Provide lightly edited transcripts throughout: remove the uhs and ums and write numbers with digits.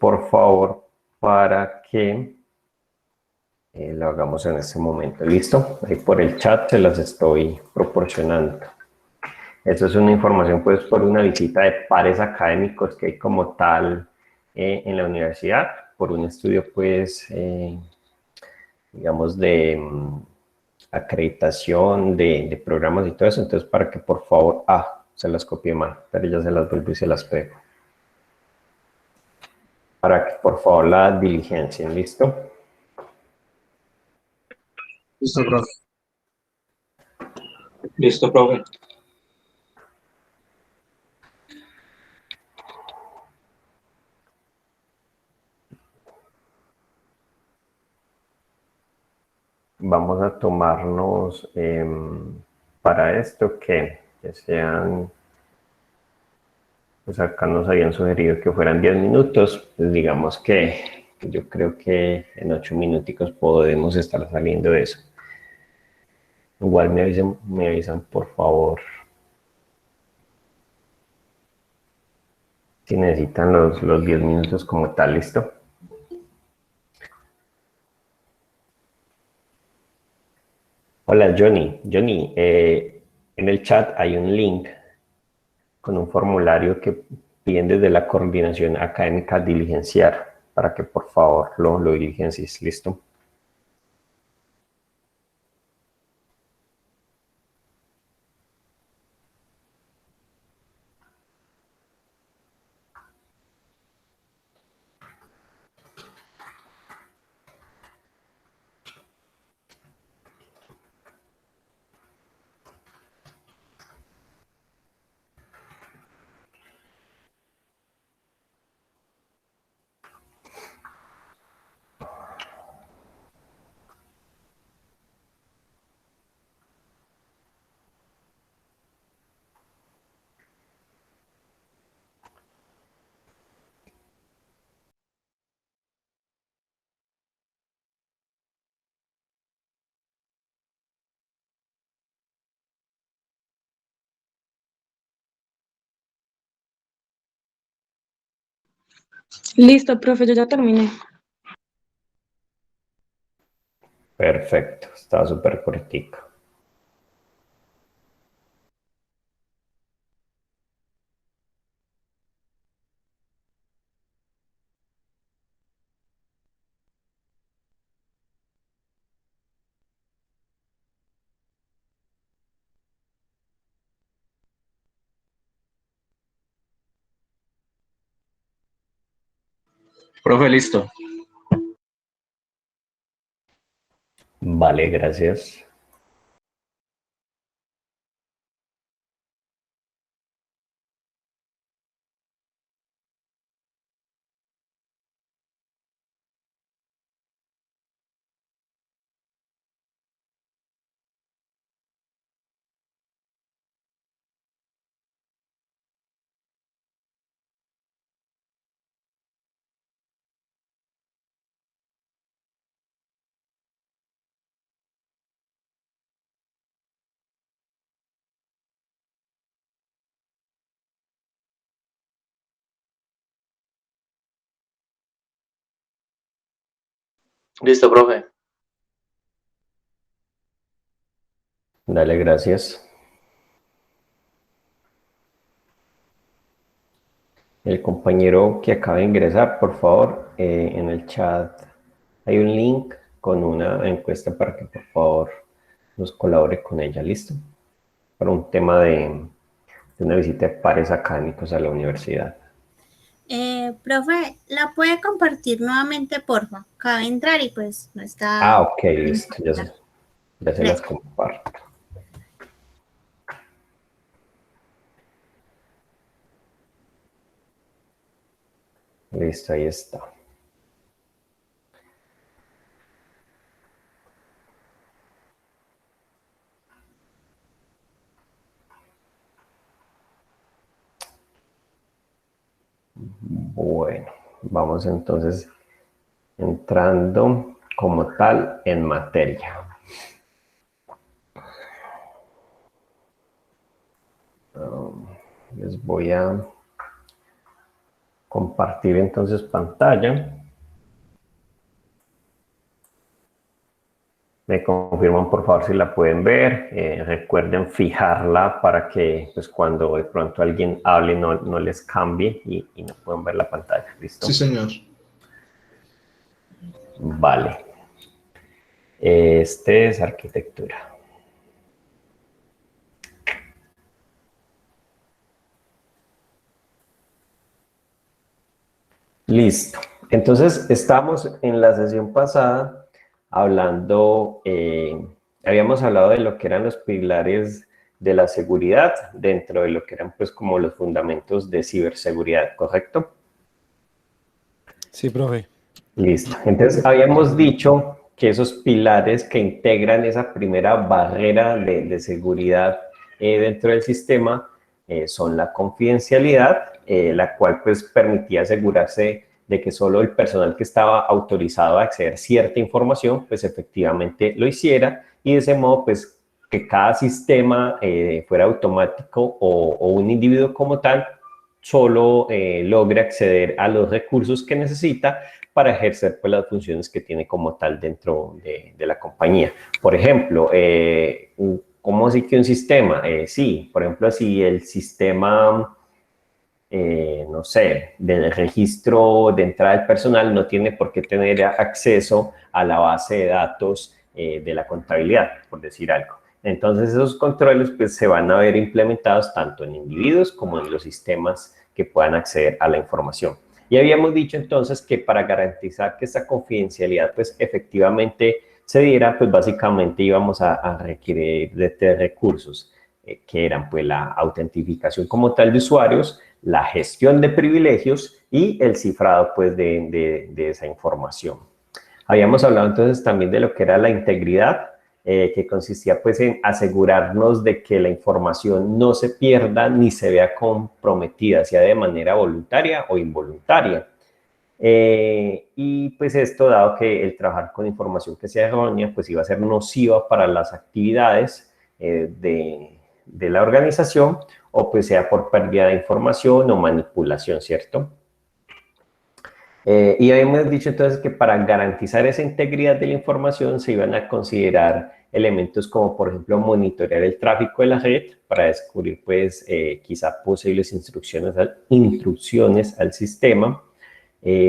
por favor, para que lo hagamos en este momento. ¿Listo? Ahí por el chat se las estoy proporcionando. Esto es una información pues por una visita de pares académicos que hay como tal en la universidad, por un estudio pues, digamos, de acreditación de programas y todo eso. Entonces, para que por favor, se las copié mal, pero ya se las vuelvo y se las pego. Para que por favor la diligencien, ¿listo? Listo, profe. Listo, profe. Vamos a tomarnos para esto que sean, pues acá nos habían sugerido que fueran 10 minutos, pues digamos que yo creo que en 8 minuticos podemos estar saliendo de eso. Igual me avisan por favor si necesitan los 10 minutos como tal, ¿listo? Hola Johnny. Johnny, en el chat hay un link con un formulario que piden desde la coordinación académica diligenciar para que por favor lo diligencies, ¿listo? Listo, profe, yo ya terminé. Perfecto, está súper cortico. Profe, listo. Vale, gracias. Listo, profe. Dale, gracias. El compañero que acaba de ingresar, por favor, en el chat hay un link con una encuesta para que por favor nos colabore con ella, ¿listo? Para un tema de una visita de pares académicos a la universidad. Profe, ¿la puede compartir nuevamente, porfa? Acaba de entrar y pues no está... Ok, listo, ya se las comparto. Listo, ahí está. Bueno, vamos entonces entrando como tal en materia. Les voy a compartir entonces pantalla. Me confirman por favor si la pueden ver. Recuerden fijarla para que pues, cuando de pronto alguien hable no les cambie y no puedan ver la pantalla. ¿Listo? Sí, señor. Vale. Este es arquitectura. Listo. Entonces, estamos en la sesión pasada hablando, habíamos hablado de lo que eran los pilares de la seguridad dentro de lo que eran pues como los fundamentos de ciberseguridad, ¿correcto? Sí, profe. Listo. Entonces, habíamos dicho que esos pilares que integran esa primera barrera de seguridad dentro del sistema son la confidencialidad, la cual pues permitía asegurarse de que solo el personal que estaba autorizado a acceder a cierta información pues efectivamente lo hiciera y de ese modo pues que cada sistema fuera automático o un individuo como tal solo logre acceder a los recursos que necesita para ejercer pues, las funciones que tiene como tal dentro de la compañía. Por ejemplo, ¿cómo así que un sistema? Sí, por ejemplo, si el sistema, no sé, del registro de entrada del personal no tiene por qué tener acceso a la base de datos de la contabilidad, por decir algo. Entonces, esos controles pues, se van a ver implementados tanto en individuos como en los sistemas que puedan acceder a la información. Y habíamos dicho entonces que para garantizar que esta confidencialidad pues efectivamente se diera, pues básicamente íbamos a requerir de 3 recursos, que eran pues la autentificación como tal de usuarios, la gestión de privilegios y el cifrado pues de esa información. Habíamos hablado entonces también de lo que era la integridad, que consistía pues en asegurarnos de que la información no se pierda ni se vea comprometida, sea de manera voluntaria o involuntaria. Y pues esto, dado que el trabajar con información que sea errónea, pues iba a ser nociva para las actividades de la organización, o pues sea por pérdida de información o manipulación, ¿cierto? Y habíamos dicho entonces que para garantizar esa integridad de la información se iban a considerar elementos como, por ejemplo, monitorear el tráfico de la red para descubrir, pues, quizá posibles intrusiones al sistema.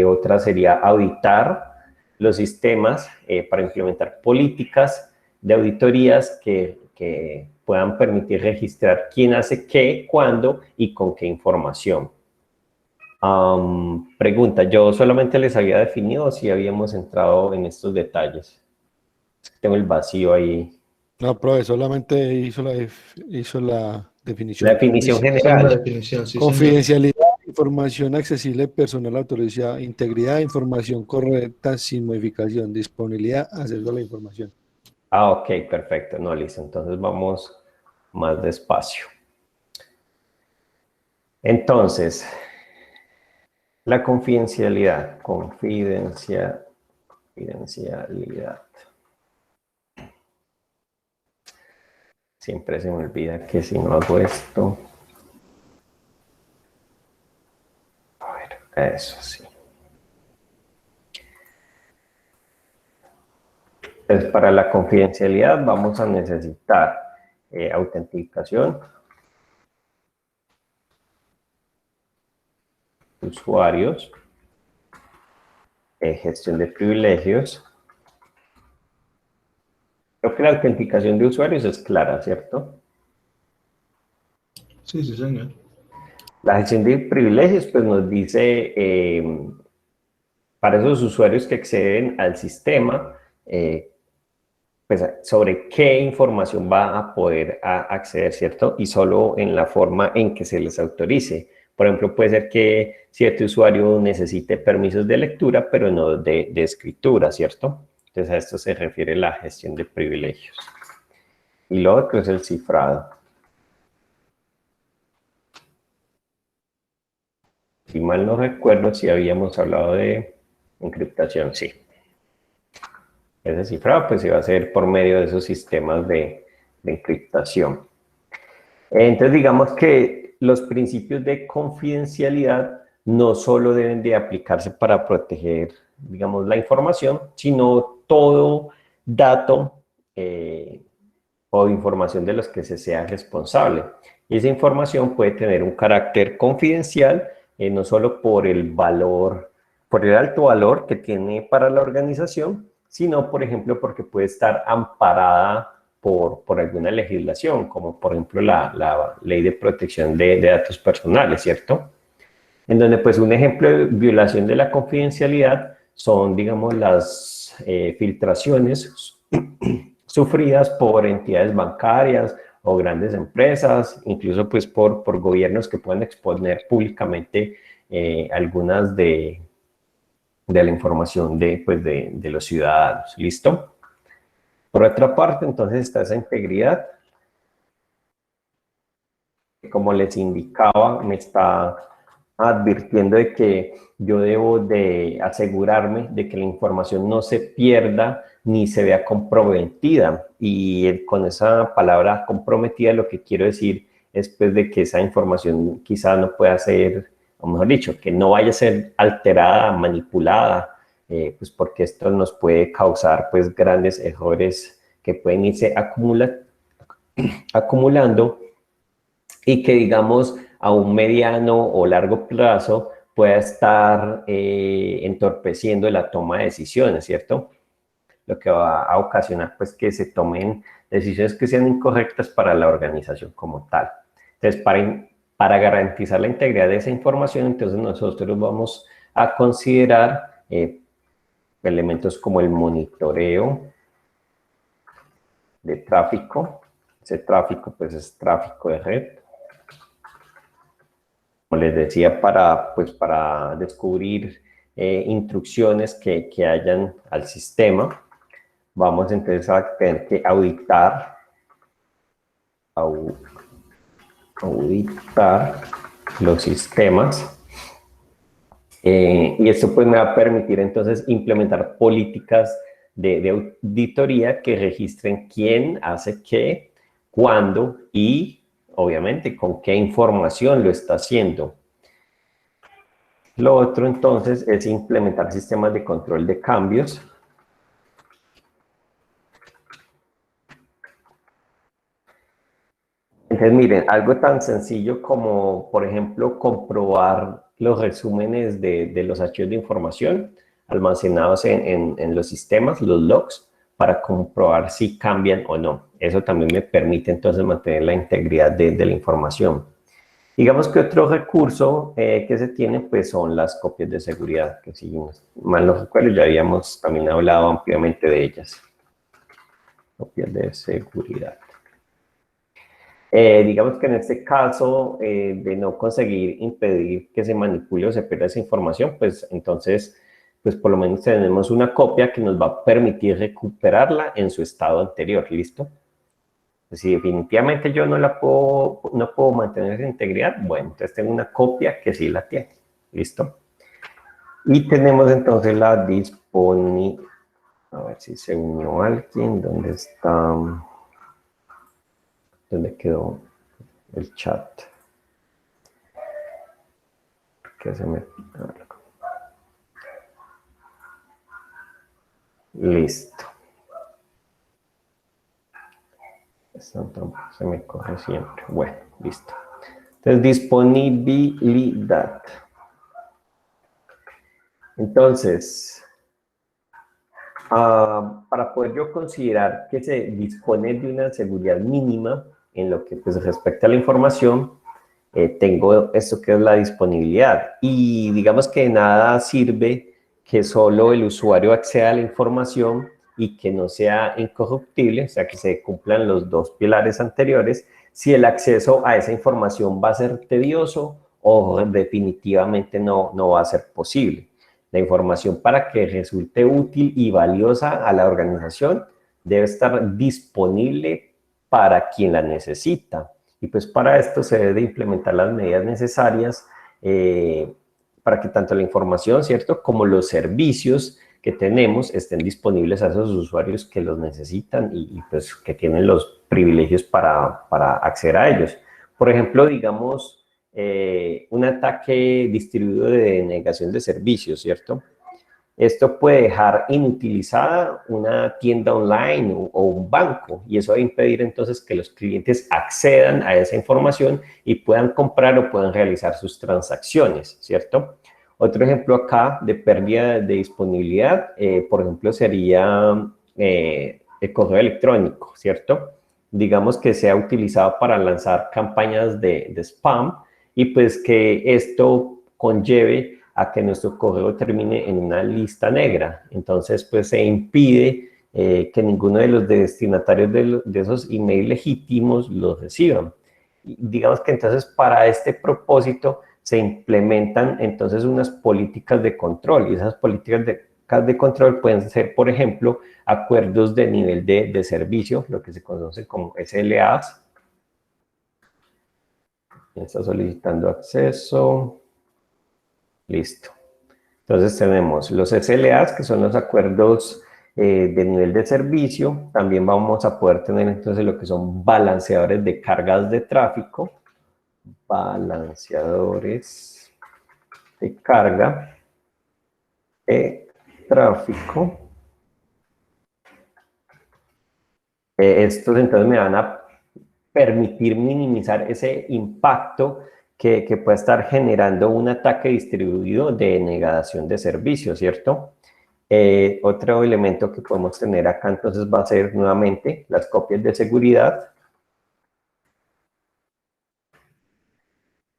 Otra sería auditar los sistemas para implementar políticas de auditorías que puedan permitir registrar quién hace qué, cuándo y con qué información. Pregunta, yo solamente les había definido si habíamos entrado en estos detalles. Tengo el vacío ahí. No, profe, solamente hizo la definición. La definición Esa es general. la definición, sí, Confidencialidad, información accesible personal autorizada, integridad, información correcta sin modificación, disponibilidad, acceso a la información. Ok, perfecto. No, listo. Entonces vamos más despacio. Entonces, la confidencialidad. Confidencialidad. Siempre se me olvida que si no hago esto... A ver, eso sí. Entonces, para la confidencialidad vamos a necesitar autenticación, usuarios, gestión de privilegios. Creo que la autenticación de usuarios es clara, ¿cierto? Sí, sí, señor. La gestión de privilegios pues nos dice para esos usuarios que acceden al sistema, pues sobre qué información va a poder acceder, ¿cierto? Y solo en la forma en que se les autorice. Por ejemplo, puede ser que cierto usuario necesite permisos de lectura, pero no de escritura, ¿cierto? Entonces a esto se refiere la gestión de privilegios. Y lo otro es el cifrado. Si mal no recuerdo, si habíamos hablado de encriptación, sí. Ese cifrado pues se va a hacer por medio de esos sistemas de encriptación. Entonces digamos que los principios de confidencialidad no solo deben de aplicarse para proteger, digamos, la información, sino todo dato o información de los que se sea responsable. Y esa información puede tener un carácter confidencial, no solo por el valor, por el alto valor que tiene para la organización, sino, por ejemplo, porque puede estar amparada por alguna legislación, como por ejemplo la Ley de Protección de Datos Personales, ¿cierto? En donde, pues, un ejemplo de violación de la confidencialidad son, digamos, las filtraciones sufridas por entidades bancarias o grandes empresas, incluso pues por gobiernos que pueden exponer públicamente algunas de la información de los ciudadanos. ¿Listo? Por otra parte, entonces está esa integridad. Como les indicaba, me está advirtiendo de que yo debo de asegurarme de que la información no se pierda ni se vea comprometida. Y con esa palabra comprometida lo que quiero decir es pues de que esa información quizá no pueda ser, o mejor dicho, que no vaya a ser alterada, manipulada, pues porque esto nos puede causar pues grandes errores que pueden irse acumulando y que, digamos, a un mediano o largo plazo pueda estar entorpeciendo la toma de decisiones, ¿cierto? Lo que va a ocasionar pues que se tomen decisiones que sean incorrectas para la organización como tal. Entonces, para garantizar la integridad de esa información, entonces nosotros vamos a considerar elementos como el monitoreo de tráfico. Ese tráfico pues es tráfico de red. Como les decía, para descubrir instrucciones que hayan al sistema, vamos entonces a tener que auditar los sistemas. Y esto pues me va a permitir entonces implementar políticas de auditoría que registren quién hace qué, cuándo y obviamente con qué información lo está haciendo. Lo otro entonces es implementar sistemas de control de cambios. Entonces miren, algo tan sencillo como por ejemplo comprobar los resúmenes de los archivos de información almacenados en los sistemas, los logs, para comprobar si cambian o no. Eso también me permite entonces mantener la integridad de la información. Digamos que otro recurso que se tiene pues son las copias de seguridad, que si mal no recuerdo ya habíamos también hablado ampliamente de ellas. Copias de seguridad. Digamos que en este caso de no conseguir impedir que se manipule o se pierda esa información, pues entonces pues por lo menos tenemos una copia que nos va a permitir recuperarla en su estado anterior, ¿listo? Pues si definitivamente yo no puedo mantener esa integridad, bueno, entonces tengo una copia que sí la tiene, ¿listo? Y tenemos entonces la disponibilidad. A ver si se unió alguien. ¿Dónde está? ¿Dónde quedó el chat? ¿Qué se me... Listo. Esto se me corre siempre. Bueno, listo. Entonces, disponibilidad. Entonces, para poder yo considerar que se dispone de una seguridad mínima en lo que pues, respecta a la información, tengo esto que es la disponibilidad. Y digamos que de nada sirve que solo el usuario acceda a la información y que no sea incorruptible, o sea, que se cumplan los dos pilares anteriores, si el acceso a esa información va a ser tedioso o definitivamente no va a ser posible. La información, para que resulte útil y valiosa a la organización, debe estar disponible para quien la necesita. Y pues para esto se debe implementar las medidas necesarias para que tanto la información, ¿cierto?, como los servicios que tenemos estén disponibles a esos usuarios que los necesitan y pues que tienen los privilegios para acceder a ellos. Por ejemplo, digamos, un ataque distribuido de denegación de servicios, ¿cierto? Esto puede dejar inutilizada una tienda online o un banco, y eso va a impedir entonces que los clientes accedan a esa información y puedan comprar o puedan realizar sus transacciones, ¿cierto? Otro ejemplo acá de pérdida de disponibilidad, por ejemplo, sería el correo electrónico, ¿cierto? Digamos que sea utilizado para lanzar campañas de spam, y pues que esto conlleve a que nuestro correo termine en una lista negra. Entonces, pues se impide que ninguno de los destinatarios de esos emails legítimos los reciban. Y digamos que entonces para este propósito se implementan entonces unas políticas de control, y esas políticas de control pueden ser, por ejemplo, acuerdos de nivel de servicio, lo que se conoce como SLAs. Está solicitando acceso. Listo. Entonces tenemos los SLAs, que son los acuerdos de nivel de servicio. También vamos a poder tener entonces lo que son balanceadores de cargas de tráfico. Balanceadores de carga de tráfico. Estos entonces me van a permitir minimizar ese impacto que puede estar generando un ataque distribuido de denegación de servicio, ¿cierto? Otro elemento que podemos tener acá entonces va a ser nuevamente las copias de seguridad.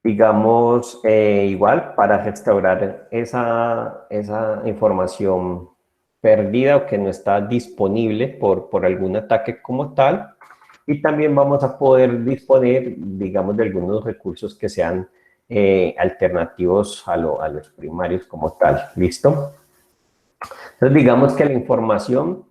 Digamos, igual para restaurar esa información perdida o que no está disponible por algún ataque como tal. Y también vamos a poder disponer, digamos, de algunos recursos que sean alternativos a los primarios como tal. ¿Listo? Entonces, digamos que la información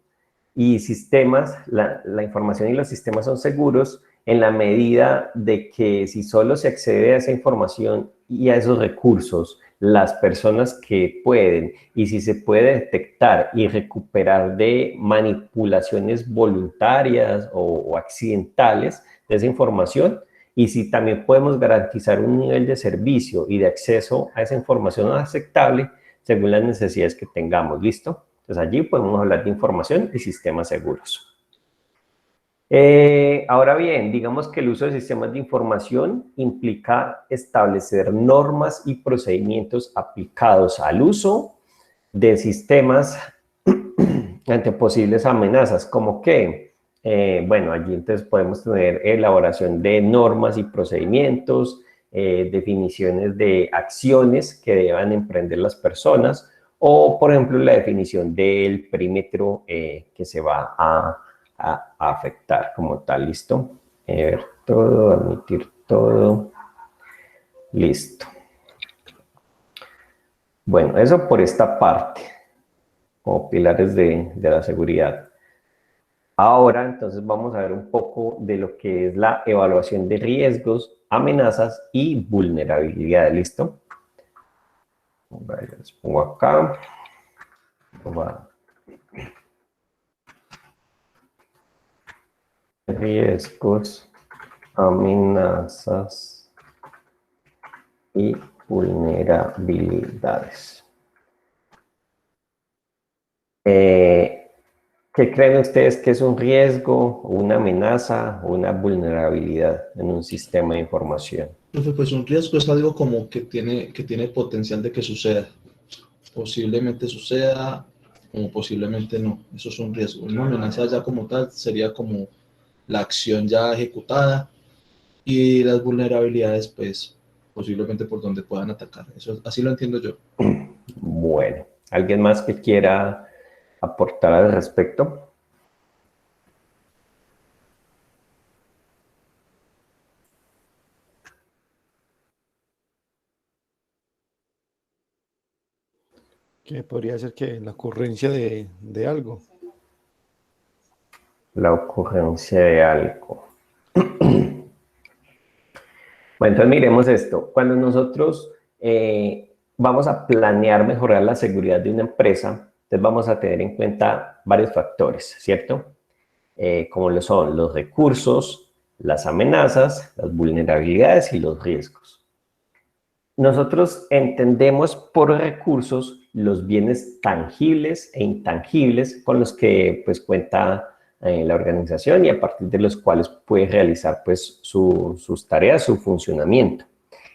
y sistemas, la información y los sistemas son seguros en la medida de que si solo se accede a esa información y a esos recursos, las personas que pueden, y si se puede detectar y recuperar de manipulaciones voluntarias o accidentales de esa información, y si también podemos garantizar un nivel de servicio y de acceso a esa información aceptable según las necesidades que tengamos. ¿Listo? Entonces allí podemos hablar de información y sistemas seguros. Ahora bien, digamos que el uso de sistemas de información implica establecer normas y procedimientos aplicados al uso de sistemas ante posibles amenazas, como que, bueno, allí entonces podemos tener elaboración de normas y procedimientos, definiciones de acciones que deban emprender las personas, o, por ejemplo, la definición del perímetro que se va a afectar como tal. ¿Listo? Ver todo, admitir todo. Listo. Bueno, eso por esta parte, como pilares de la seguridad. Ahora, entonces, vamos a ver un poco de lo que es la evaluación de riesgos, amenazas y vulnerabilidades. ¿Listo? Les pongo acá. Riesgos, amenazas y vulnerabilidades. ¿Qué creen ustedes que es un riesgo, una amenaza o una vulnerabilidad en un sistema de información? Profe, pues un riesgo es algo como que tiene potencial de que suceda. Posiblemente suceda, como posiblemente no. Eso es un riesgo. Una amenaza ya como tal sería como la acción ya ejecutada, y las vulnerabilidades, pues, posiblemente por donde puedan atacar. Eso, así lo entiendo yo. Bueno, ¿alguien más que quiera aportar al respecto? Que podría ser que la ocurrencia de algo. La ocurrencia de algo. Bueno, entonces miremos esto. Cuando nosotros vamos a planear mejorar la seguridad de una empresa, entonces vamos a tener en cuenta varios factores, ¿cierto? Como lo son los recursos, las amenazas, las vulnerabilidades y los riesgos. nosotros entendemos por recursos los bienes tangibles e intangibles con los que pues cuenta la organización y a partir de los cuales puede realizar pues sus tareas, su funcionamiento.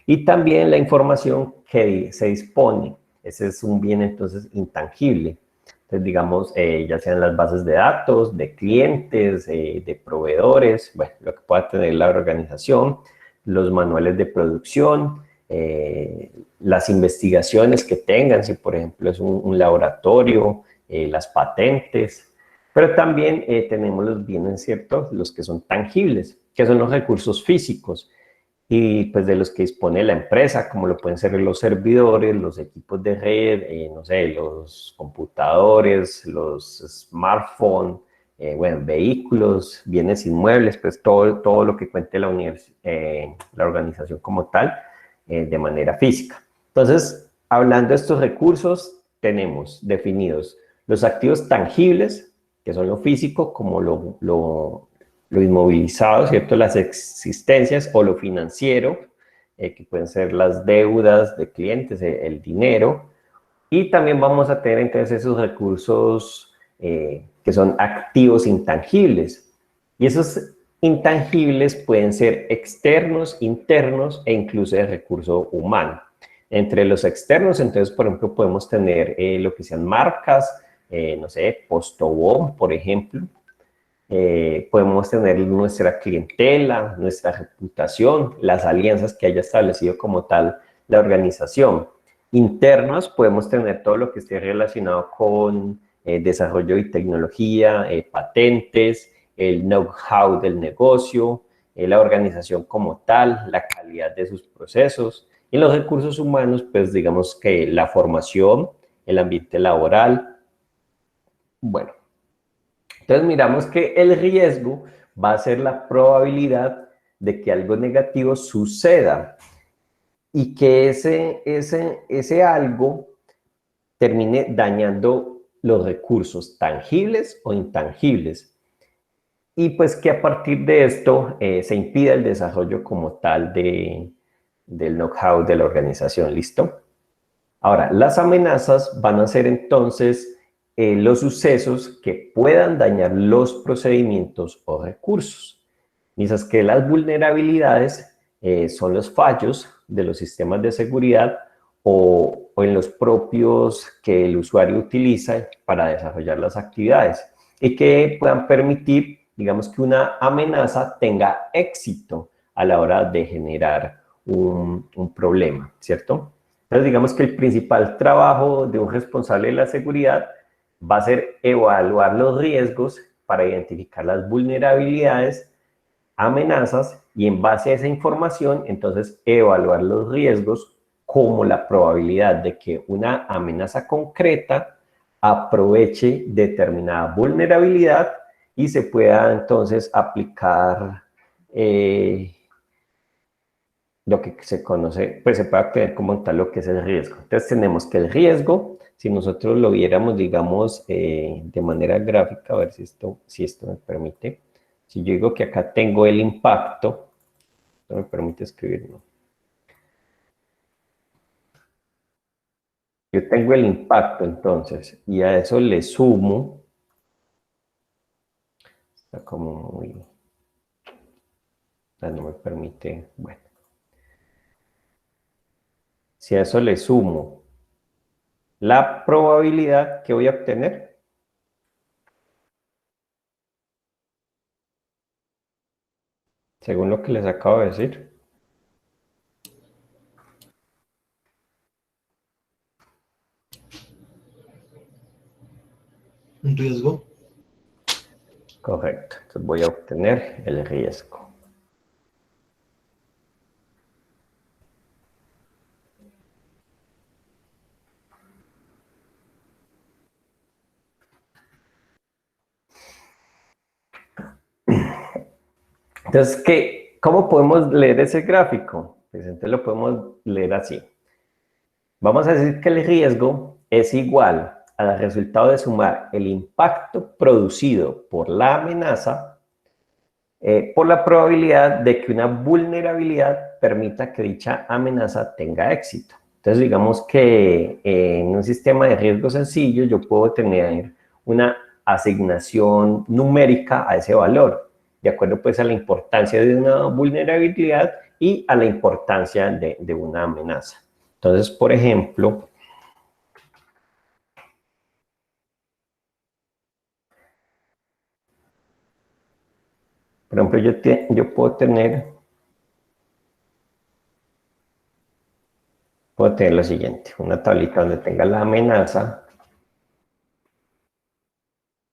Y también la información que se dispone. Ese es un bien entonces intangible. Entonces, digamos, ya sean las bases de datos, de clientes, de proveedores, bueno, lo que pueda tener la organización, los manuales de producción, las investigaciones que tengan, si por ejemplo es un laboratorio, las patentes, pero también tenemos los bienes, ¿cierto? Los que son tangibles, que son los recursos físicos y pues de los que dispone la empresa, como lo pueden ser los servidores, los equipos de red, no sé, los computadores, los smartphones, bueno, vehículos, bienes inmuebles, pues todo lo que cuente la organización como tal, de manera física. Entonces, hablando de estos recursos, tenemos definidos los activos tangibles, que son lo físico, como lo inmovilizado, ¿cierto? Las existencias, o lo financiero, que pueden ser las deudas de clientes, el dinero. Y también vamos a tener entonces esos recursos que son activos intangibles. Y esos intangibles pueden ser externos, internos e incluso de recurso humano. Entre los externos, entonces, por ejemplo, podemos tener lo que sean marcas, no sé, Postobón, por ejemplo. Podemos tener nuestra clientela, nuestra reputación, las alianzas que haya establecido como tal la organización. Internos, podemos tener todo lo que esté relacionado con desarrollo y tecnología, patentes, el know-how del negocio, la organización como tal, la calidad de sus procesos. Y los recursos humanos, pues digamos que la formación, el ambiente laboral. Bueno, entonces miramos que el riesgo va a ser la probabilidad de que algo negativo suceda y que ese algo termine dañando los recursos tangibles o intangibles. Y pues que a partir de esto se impida el desarrollo como tal del know-how de la organización. ¿Listo? Ahora, las amenazas van a ser entonces los sucesos que puedan dañar los procedimientos o recursos. Mientras que las vulnerabilidades son los fallos de los sistemas de seguridad o en los propios que el usuario utiliza para desarrollar las actividades y que puedan permitir, digamos, que una amenaza tenga éxito a la hora de generar un problema, ¿cierto? Entonces, digamos que el principal trabajo de un responsable de la seguridad va a ser evaluar los riesgos para identificar las vulnerabilidades, amenazas, y en base a esa información, entonces, evaluar los riesgos como la probabilidad de que una amenaza concreta aproveche determinada vulnerabilidad y se pueda, entonces, aplicar lo que se conoce, pues se puede obtener como tal lo que es el riesgo. Entonces tenemos que el riesgo, si nosotros lo viéramos, digamos, de manera gráfica, a ver si esto me permite. Si yo digo que acá tengo el impacto, esto me permite escribirlo. Yo tengo el impacto entonces, y a eso le sumo, está como muy, no me permite, bueno. Si a eso le sumo la probabilidad que voy a obtener, según lo que les acabo de decir, ¿Un riesgo? correcto. Entonces voy a obtener el riesgo. Entonces, ¿cómo podemos leer ese gráfico? Pues entonces lo podemos leer así. Vamos a decir que el riesgo es igual al resultado de sumar el impacto producido por la amenaza por la probabilidad de que una vulnerabilidad permita que dicha amenaza tenga éxito. Entonces, digamos que en un sistema de riesgo sencillo yo puedo tener una asignación numérica a ese valor, de acuerdo pues a la importancia de una vulnerabilidad y a la importancia de una amenaza. Entonces, por ejemplo, yo puedo tener lo siguiente, una tablita donde tenga la amenaza,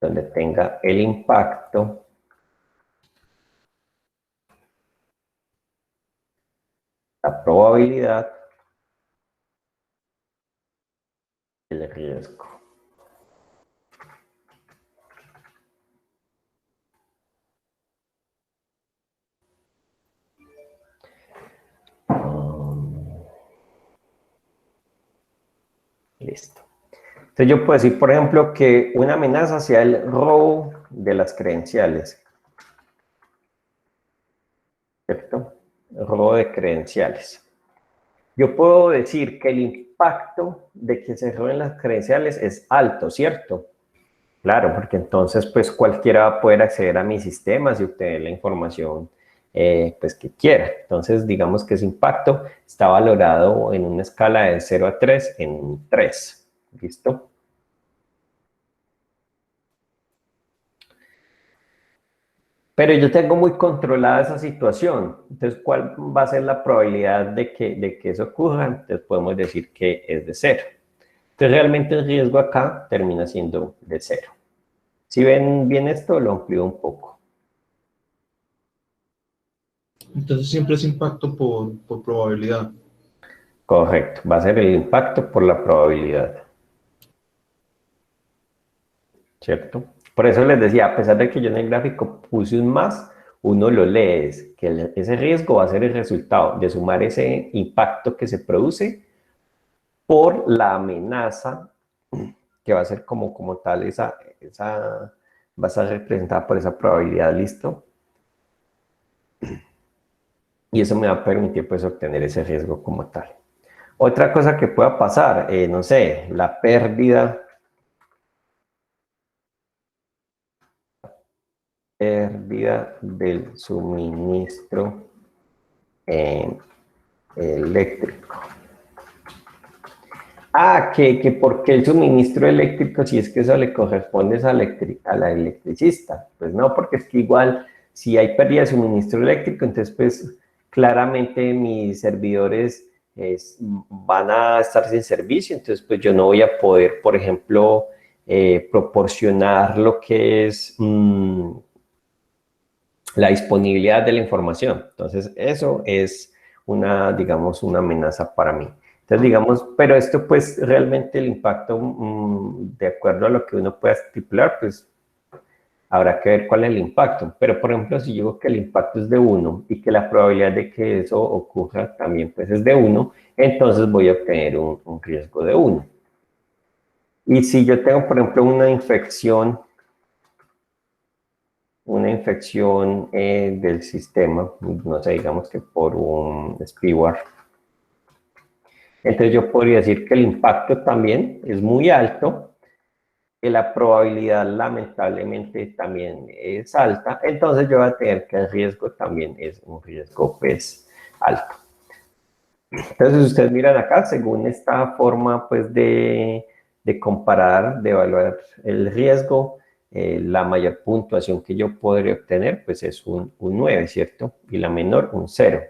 donde tenga el impacto, la probabilidad, el riesgo. Listo. Entonces yo puedo decir, por ejemplo, que una amenaza sea el robo de las credenciales. ¿Cierto? El robo de credenciales. Yo puedo decir que el impacto de que se roben las credenciales es alto, ¿cierto? Claro, porque entonces pues cualquiera va a poder acceder a mis sistemas y obtener la información pues que quiera. Entonces digamos que ese impacto está valorado en una escala de 0 a 3 en 3. ¿Listo? Pero yo tengo muy controlada esa situación. Entonces, ¿cuál va a ser la probabilidad de que eso ocurra? Entonces podemos decir que es de 0. Entonces realmente el riesgo acá termina siendo de 0. Si ven bien esto, lo amplío un poco. Entonces siempre es impacto por probabilidad. Correcto, va a ser el impacto por la probabilidad. ¿Cierto? Por eso les decía, a pesar de que yo en el gráfico puse un más, uno lo lee, es que ese riesgo va a ser el resultado de sumar ese impacto que se produce por la amenaza, que va a ser como tal, esa va a estar representada por esa probabilidad, ¿listo? Y eso me va a permitir pues obtener ese riesgo como tal. Otra cosa que pueda pasar, no sé, la pérdida del suministro eléctrico. Que porque el suministro eléctrico, si es que eso le corresponde a la electricista. Pues no, porque es que igual, si hay pérdida de suministro eléctrico, entonces pues claramente mis servidores van a estar sin servicio, entonces pues yo no voy a poder, por ejemplo, proporcionar lo que es la disponibilidad de la información. Entonces eso es digamos, una amenaza para mí. Entonces, digamos, pero esto pues realmente el impacto, de acuerdo a lo que uno pueda estipular, pues habrá que ver cuál es el impacto. Pero, por ejemplo, si yo digo que el impacto es de 1 y que la probabilidad de que eso ocurra también pues es de 1, entonces voy a obtener un riesgo de 1. Y si yo tengo, por ejemplo, una infección del sistema, no sé, digamos que por un spyware, entonces yo podría decir que el impacto también es muy alto, que la probabilidad lamentablemente también es alta, entonces yo voy a tener que el riesgo también es un riesgo pues alto. Entonces ustedes miran acá, según esta forma pues de comparar, de evaluar el riesgo, la mayor puntuación que yo podré obtener pues es un 9, ¿cierto? Y la menor un 0.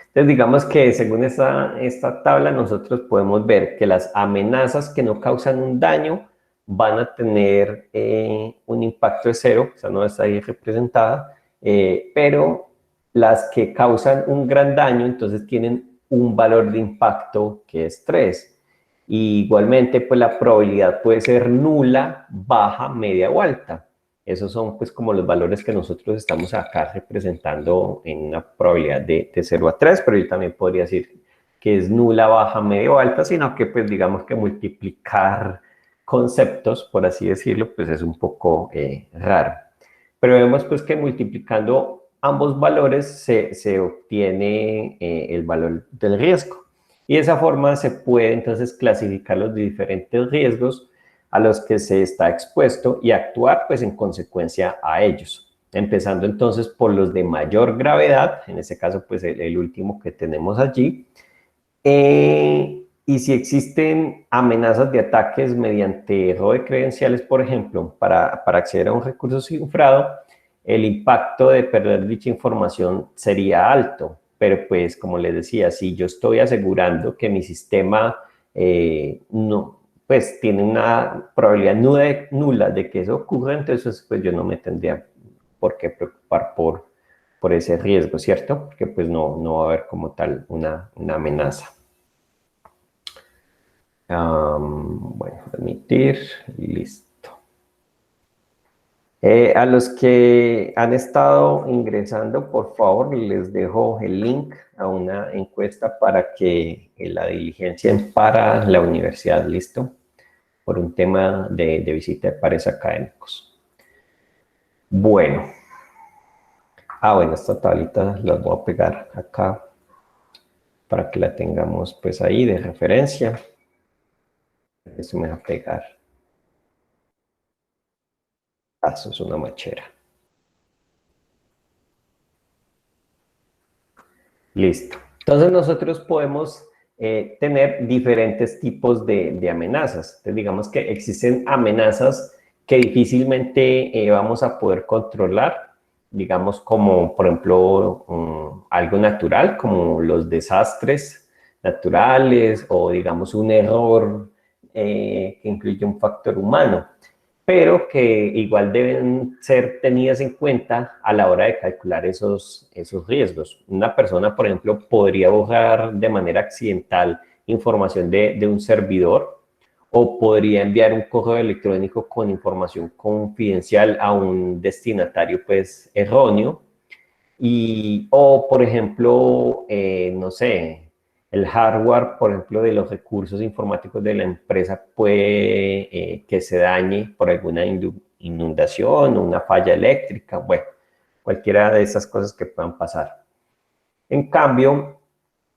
Entonces, digamos que según esta tabla, nosotros podemos ver que las amenazas que no causan un daño van a tener un impacto de 0, o sea, no está ahí representada, pero las que causan un gran daño, entonces tienen un valor de impacto que es 3. Y igualmente, pues la probabilidad puede ser nula, baja, media o alta. Esos son pues como los valores que nosotros estamos acá representando en una probabilidad de 0 a 3, pero yo también podría decir que es nula, baja, media o alta, sino que pues digamos que multiplicar conceptos, por así decirlo, pues es un poco raro. Pero vemos pues que multiplicando ambos valores se obtiene el valor del riesgo. Y de esa forma se puede entonces clasificar los diferentes riesgos a los que se está expuesto y actuar pues en consecuencia a ellos. Empezando entonces por los de mayor gravedad, en este caso pues el último que tenemos allí. Y si existen amenazas de ataques mediante robo de credenciales, por ejemplo, para acceder a un recurso cifrado, el impacto de perder dicha información sería alto. Pero pues, como les decía, si yo estoy asegurando que mi sistema no, pues tiene una probabilidad nula de que eso ocurra, entonces pues yo no me tendría por qué preocupar por ese riesgo, ¿cierto? Porque pues no va a haber como tal una amenaza. Bueno, admitir, listo. A los que han estado ingresando, por favor, les dejo el link a una encuesta para que la diligencien para la universidad, ¿listo? Por un tema de visita de pares académicos. Bueno. Bueno, esta tablita la voy a pegar acá para que la tengamos pues ahí de referencia. Esto me va a pegar. Eso es una machera. Listo. Entonces nosotros podemos tener diferentes tipos de amenazas. Entonces digamos que existen amenazas que difícilmente vamos a poder controlar, digamos como por ejemplo algo natural como los desastres naturales o digamos un error que incluye un factor humano, pero que igual deben ser tenidas en cuenta a la hora de calcular esos riesgos. Una persona, por ejemplo, podría borrar de manera accidental información de un servidor o podría enviar un correo electrónico con información confidencial a un destinatario pues erróneo. O, por ejemplo, no sé, el hardware, por ejemplo, de los recursos informáticos de la empresa puede que se dañe por alguna inundación o una falla eléctrica, bueno, cualquiera de esas cosas que puedan pasar. En cambio,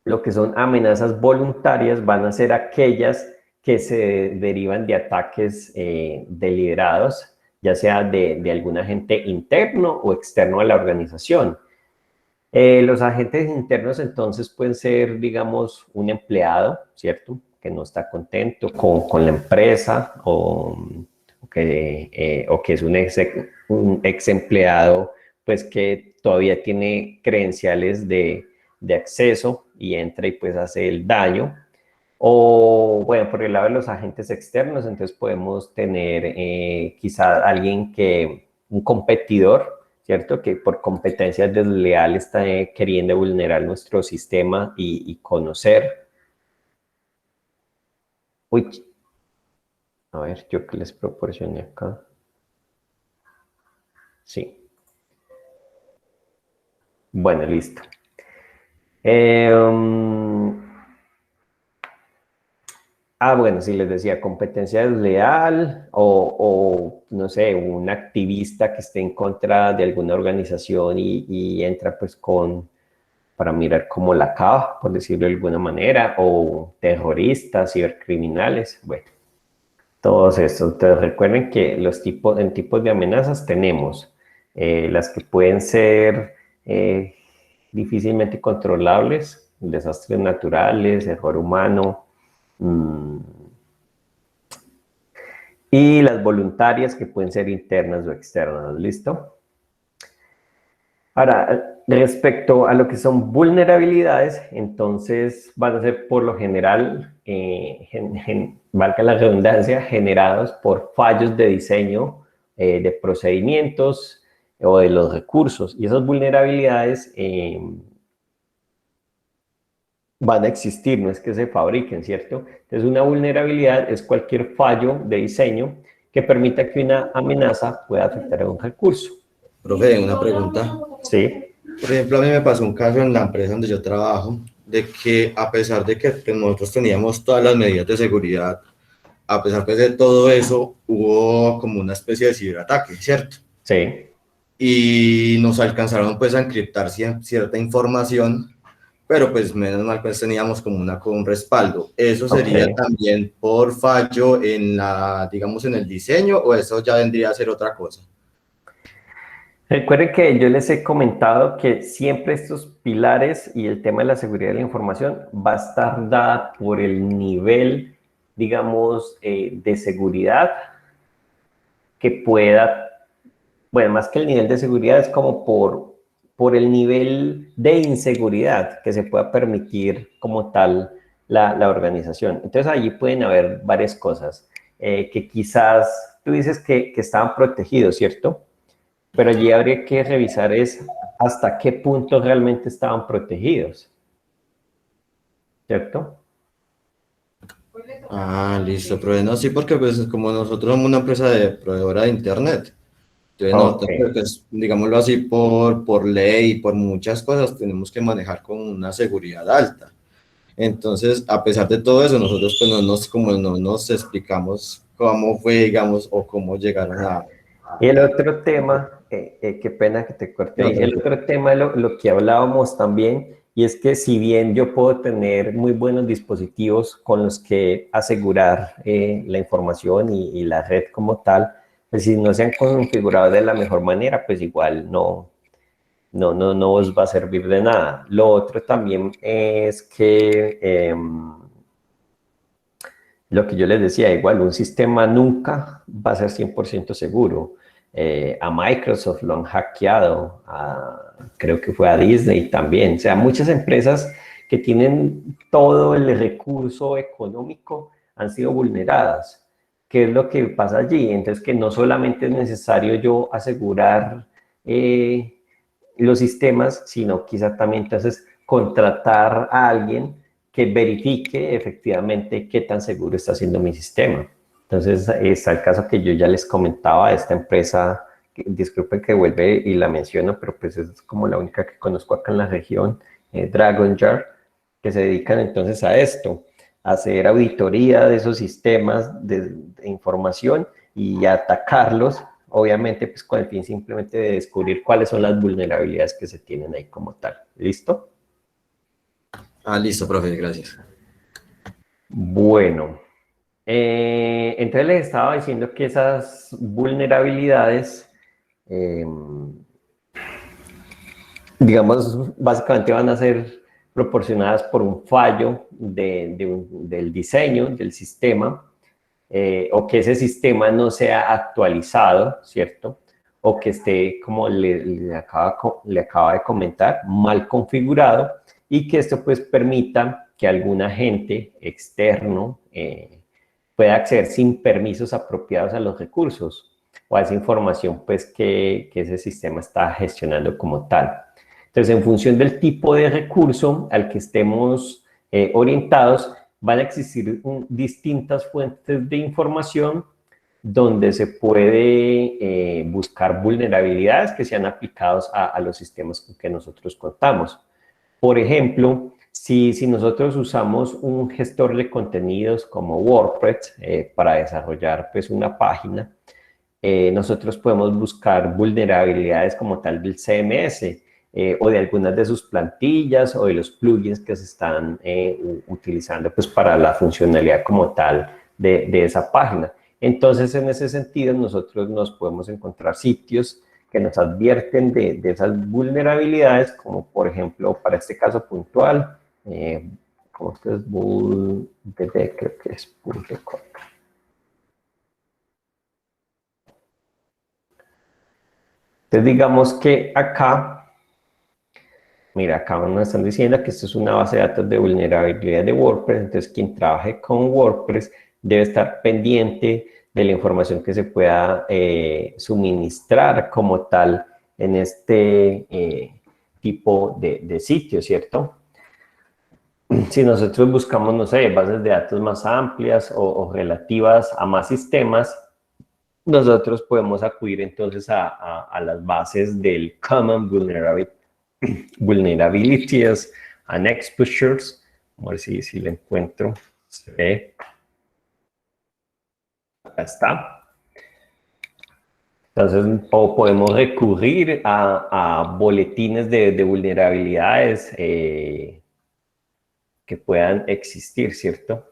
lo que son amenazas voluntarias van a ser aquellas que se derivan de ataques deliberados, ya sea de algún agente interno o externo a la organización. Los agentes internos entonces pueden ser, digamos, un empleado, ¿cierto? Que no está contento con la empresa o que es un ex empleado, pues que todavía tiene credenciales de acceso y entra y pues hace el daño. O, bueno, por el lado de los agentes externos, entonces podemos tener quizá un competidor, ¿cierto? Que por competencias desleales está queriendo vulnerar nuestro sistema y conocer. Uy, a ver, yo que les proporcioné acá. Sí. Bueno, listo. Bueno, sí, les decía, competencia desleal o no sé, un activista que esté en contra de alguna organización y entra pues para mirar cómo la acaba, por decirlo de alguna manera, o terroristas, cibercriminales, bueno, todos estos. Entonces recuerden que en tipos de amenazas tenemos las que pueden ser difícilmente controlables, desastres naturales, error humano, y las voluntarias que pueden ser internas o externas, ¿listo? Ahora, respecto a lo que son vulnerabilidades, entonces van a ser por lo general, valga la redundancia, generados por fallos de diseño de procedimientos o de los recursos. Y esas vulnerabilidades van a existir, no es que se fabriquen, ¿cierto? Entonces, una vulnerabilidad es cualquier fallo de diseño que permita que una amenaza pueda afectar a un recurso. Profe, una pregunta. Sí. Por ejemplo, a mí me pasó un caso en la empresa donde yo trabajo, de que a pesar de que nosotros teníamos todas las medidas de seguridad, a pesar pues, de todo eso, hubo como una especie de ciberataque, ¿cierto? Sí. y nos alcanzaron pues a encriptar cierta información, pero pues menos mal pues teníamos como un respaldo. ¿Eso sería Ok. también por fallo en digamos, en el diseño, o eso ya vendría a ser otra cosa? Recuerden que yo les he comentado que siempre estos pilares y el tema de la seguridad de la información va a estar dada por el nivel, digamos, de seguridad que pueda, bueno, más que el nivel de seguridad es como por el nivel de inseguridad que se pueda permitir como tal la organización. Entonces allí pueden haber varias cosas que quizás tú dices que estaban protegidos, ¿cierto? Pero allí habría que revisar es hasta qué punto realmente estaban protegidos, ¿cierto? Ah, listo, profe. No, sí, porque pues como nosotros somos una empresa de proveedora de internet, entonces Ok. nosotros, pues, digámoslo así, por ley, por muchas cosas, tenemos que manejar con una seguridad alta. Entonces, a pesar de todo eso, nosotros pues como no nos explicamos cómo fue, digamos, o cómo llegaron a... Y el otro tema, qué pena que te corte No, ahí, el tranquilo. otro tema es lo que hablábamos también, y es que si bien yo puedo tener muy buenos dispositivos con los que asegurar la información y la red como tal, pues si no se han configurado de la mejor manera, pues igual no os va a servir de nada. Lo otro también es que lo que yo les decía, igual un sistema nunca va a ser 100% seguro. A Microsoft lo han hackeado, creo que fue a Disney también. O sea, muchas empresas que tienen todo el recurso económico han sido vulneradas. ¿Qué es lo que pasa allí? Entonces, que no solamente es necesario yo asegurar los sistemas, sino quizá también entonces contratar a alguien que verifique efectivamente qué tan seguro está siendo mi sistema. Entonces, está el caso que yo ya les comentaba de esta empresa, disculpen que vuelve y la menciono, pero pues es como la única que conozco acá en la región, Dragon Jar, que se dedican entonces a esto, a hacer auditoría de esos sistemas de información y a atacarlos, obviamente pues con el fin simplemente de descubrir cuáles son las vulnerabilidades que se tienen ahí como tal. ¿Listo? Ah, listo, profe, gracias. Bueno, entonces les estaba diciendo que esas vulnerabilidades, eh, digamos, básicamente van a ser proporcionadas por un fallo del diseño del sistema, o que ese sistema no sea actualizado, ¿cierto? O que esté, como le acaba de comentar, mal configurado, y que esto pues permita que algún agente externo pueda acceder sin permisos apropiados a los recursos o a esa información pues que ese sistema está gestionando como tal. Entonces, en función del tipo de recurso al que estemos orientados, van a existir distintas fuentes de información donde se puede buscar vulnerabilidades que sean aplicados a los sistemas con que nosotros contamos. Por ejemplo, si nosotros usamos un gestor de contenidos como WordPress para desarrollar pues, una página, nosotros podemos buscar vulnerabilidades como tal del CMS o de algunas de sus plantillas o de los plugins que se están utilizando pues, para la funcionalidad como tal de esa página. Entonces, en ese sentido, nosotros nos podemos encontrar sitios que nos advierten de esas vulnerabilidades, como por ejemplo, para este caso puntual, ¿cómo es que es? Creo que es .com. Entonces, digamos que acá, mira, acá nos están diciendo que esto es una base de datos de vulnerabilidad de WordPress, entonces quien trabaje con WordPress debe estar pendiente de la información que se pueda suministrar como tal en este tipo de sitio, ¿cierto? Si nosotros buscamos, no sé, bases de datos más amplias o relativas a más sistemas, nosotros podemos acudir entonces a las bases del Common Vulnerabilities and Exposures. Vamos a ver si lo encuentro. Se ve. Acá está. Entonces, o podemos recurrir a boletines de vulnerabilidades que puedan existir, ¿cierto?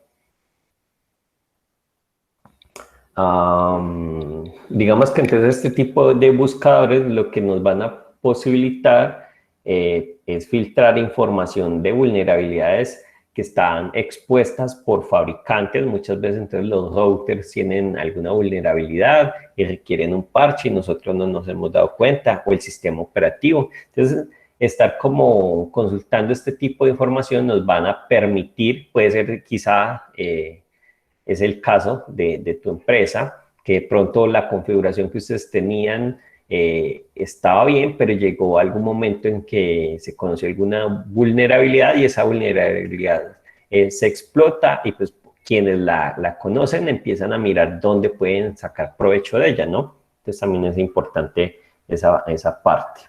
Digamos que entonces este tipo de buscadores lo que nos van a posibilitar es filtrar información de vulnerabilidades que están expuestas por fabricantes. Muchas veces entonces los routers tienen alguna vulnerabilidad y requieren un parche y nosotros no nos hemos dado cuenta, o el sistema operativo. Entonces, estar como consultando este tipo de información nos van a permitir, puede ser quizá... es el caso de tu empresa, que de pronto la configuración que ustedes tenían estaba bien, pero llegó algún momento en que se conoció alguna vulnerabilidad y esa vulnerabilidad se explota y pues quienes la conocen empiezan a mirar dónde pueden sacar provecho de ella, ¿no? Entonces también es importante esa parte.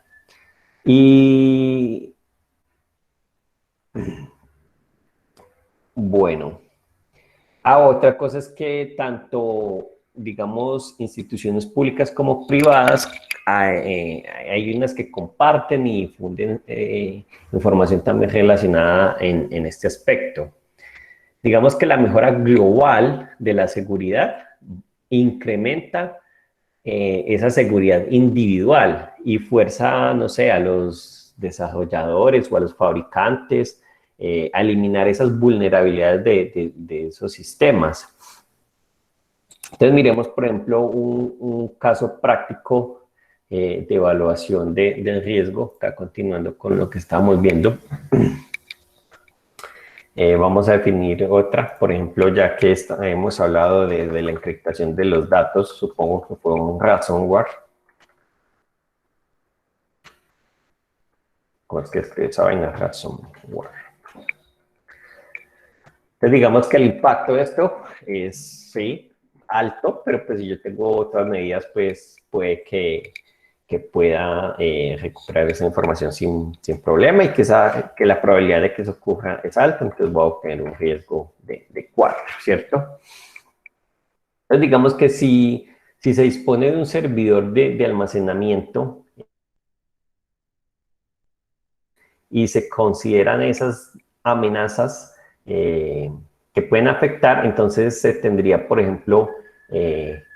Y bueno, otra cosa es que tanto, digamos, instituciones públicas como privadas, hay unas que comparten y difunden información también relacionada en este aspecto. Digamos que la mejora global de la seguridad incrementa esa seguridad individual y fuerza, no sé, a los desarrolladores o a los fabricantes a eliminar esas vulnerabilidades de esos sistemas. Entonces miremos, por ejemplo, un caso práctico de evaluación del riesgo, acá continuando con lo que estábamos viendo. Vamos a definir otra, por ejemplo, ya que hemos hablado de la encriptación de los datos, supongo que fue un ransomware. ¿Cómo es que escribe esa vaina? Ransomware. Entonces, digamos que el impacto de esto es, sí, alto, pero pues si yo tengo otras medidas, pues puede que pueda recuperar esa información sin problema y que la probabilidad de que eso ocurra es alta, entonces voy a obtener un riesgo de 4, ¿cierto? Entonces, digamos que si se dispone de un servidor de almacenamiento y se consideran esas amenazas que pueden afectar, entonces se tendría, por ejemplo,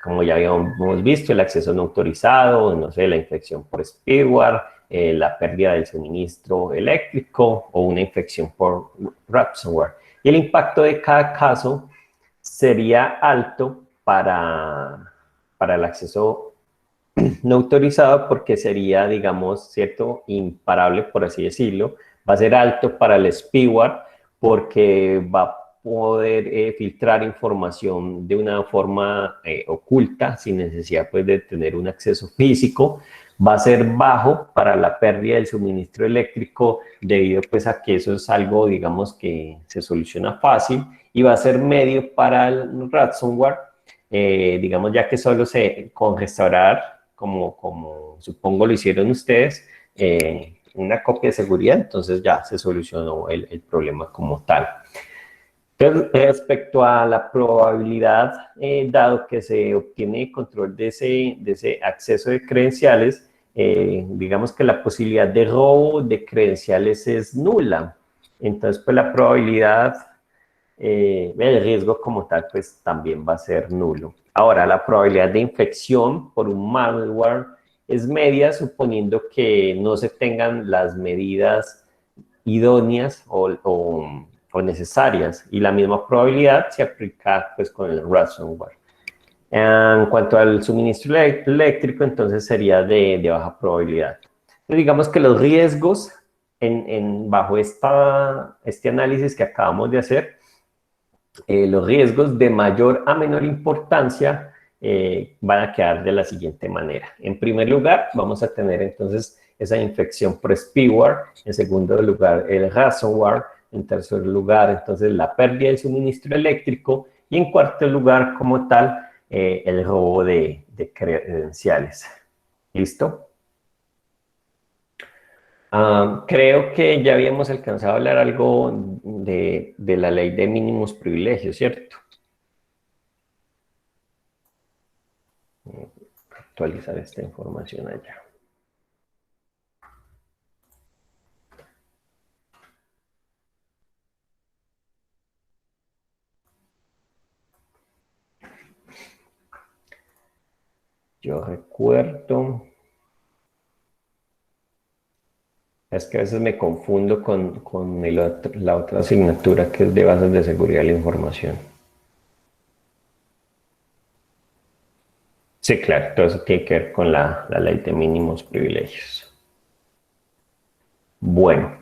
como ya habíamos visto, el acceso no autorizado, no sé, la infección por spyware, la pérdida del suministro eléctrico o una infección por ransomware. Y el impacto de cada caso sería alto para el acceso no autorizado porque sería, digamos, cierto, imparable, por así decirlo. Va a ser alto para el spyware porque va a poder filtrar información de una forma oculta, sin necesidad pues, de tener un acceso físico. Va a ser bajo para la pérdida del suministro eléctrico debido pues, a que eso es algo, digamos, que se soluciona fácil. Y va a ser medio para el ransomware, digamos, ya que solo con restaurar, como supongo lo hicieron ustedes, una copia de seguridad, entonces ya se solucionó el problema como tal. Entonces, respecto a la probabilidad, dado que se obtiene control de ese acceso de credenciales, digamos que la posibilidad de robo de credenciales es nula. Entonces, pues la probabilidad, el riesgo como tal, pues también va a ser nulo. Ahora, la probabilidad de infección por un malware es media, suponiendo que no se tengan las medidas idóneas o necesarias, y la misma probabilidad se aplica pues, con el ransomware. En cuanto al suministro eléctrico, entonces sería de baja probabilidad. Entonces, digamos que los riesgos bajo este análisis que acabamos de hacer, los riesgos de mayor a menor importancia van a quedar de la siguiente manera. En primer lugar, vamos a tener entonces esa infección por spyware. En segundo lugar, el ransomware. En tercer lugar, entonces, la pérdida del suministro eléctrico. Y en cuarto lugar, como tal, el robo de credenciales. ¿Listo? Creo que ya habíamos alcanzado a hablar algo de la ley de mínimos privilegios, ¿cierto? actualizar esta información allá. Yo recuerdo, es que a veces me confundo con la otra asignatura que es de bases de seguridad de la información. Sí, claro, todo eso tiene que ver con la ley de mínimos privilegios. Bueno,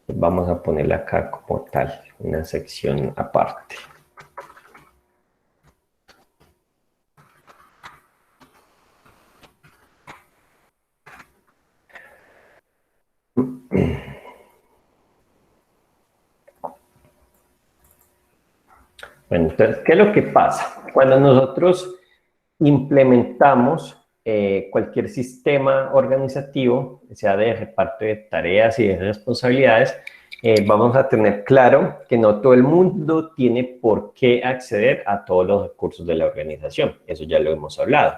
vamos a ponerla acá como tal, una sección aparte. Bueno, entonces, ¿qué es lo que pasa? Cuando nosotros implementamos cualquier sistema organizativo, sea de reparto de tareas y de responsabilidades, vamos a tener claro que no todo el mundo tiene por qué acceder a todos los recursos de la organización. Eso ya lo hemos hablado.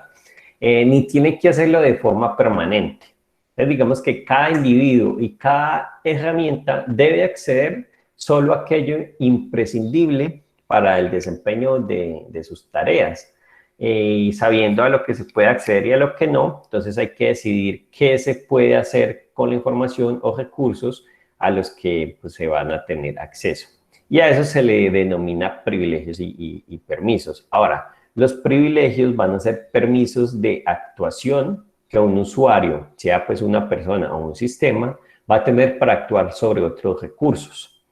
Ni tiene que hacerlo de forma permanente. Entonces, digamos que cada individuo y cada herramienta debe acceder solo a aquello imprescindible para el desempeño de sus tareas. Y sabiendo a lo que se puede acceder y a lo que no, entonces hay que decidir qué se puede hacer con la información o recursos a los que pues, se van a tener acceso. Y a eso se le denomina privilegios y permisos. Ahora, los privilegios van a ser permisos de actuación que un usuario, sea pues una persona o un sistema, va a tener para actuar sobre otros recursos.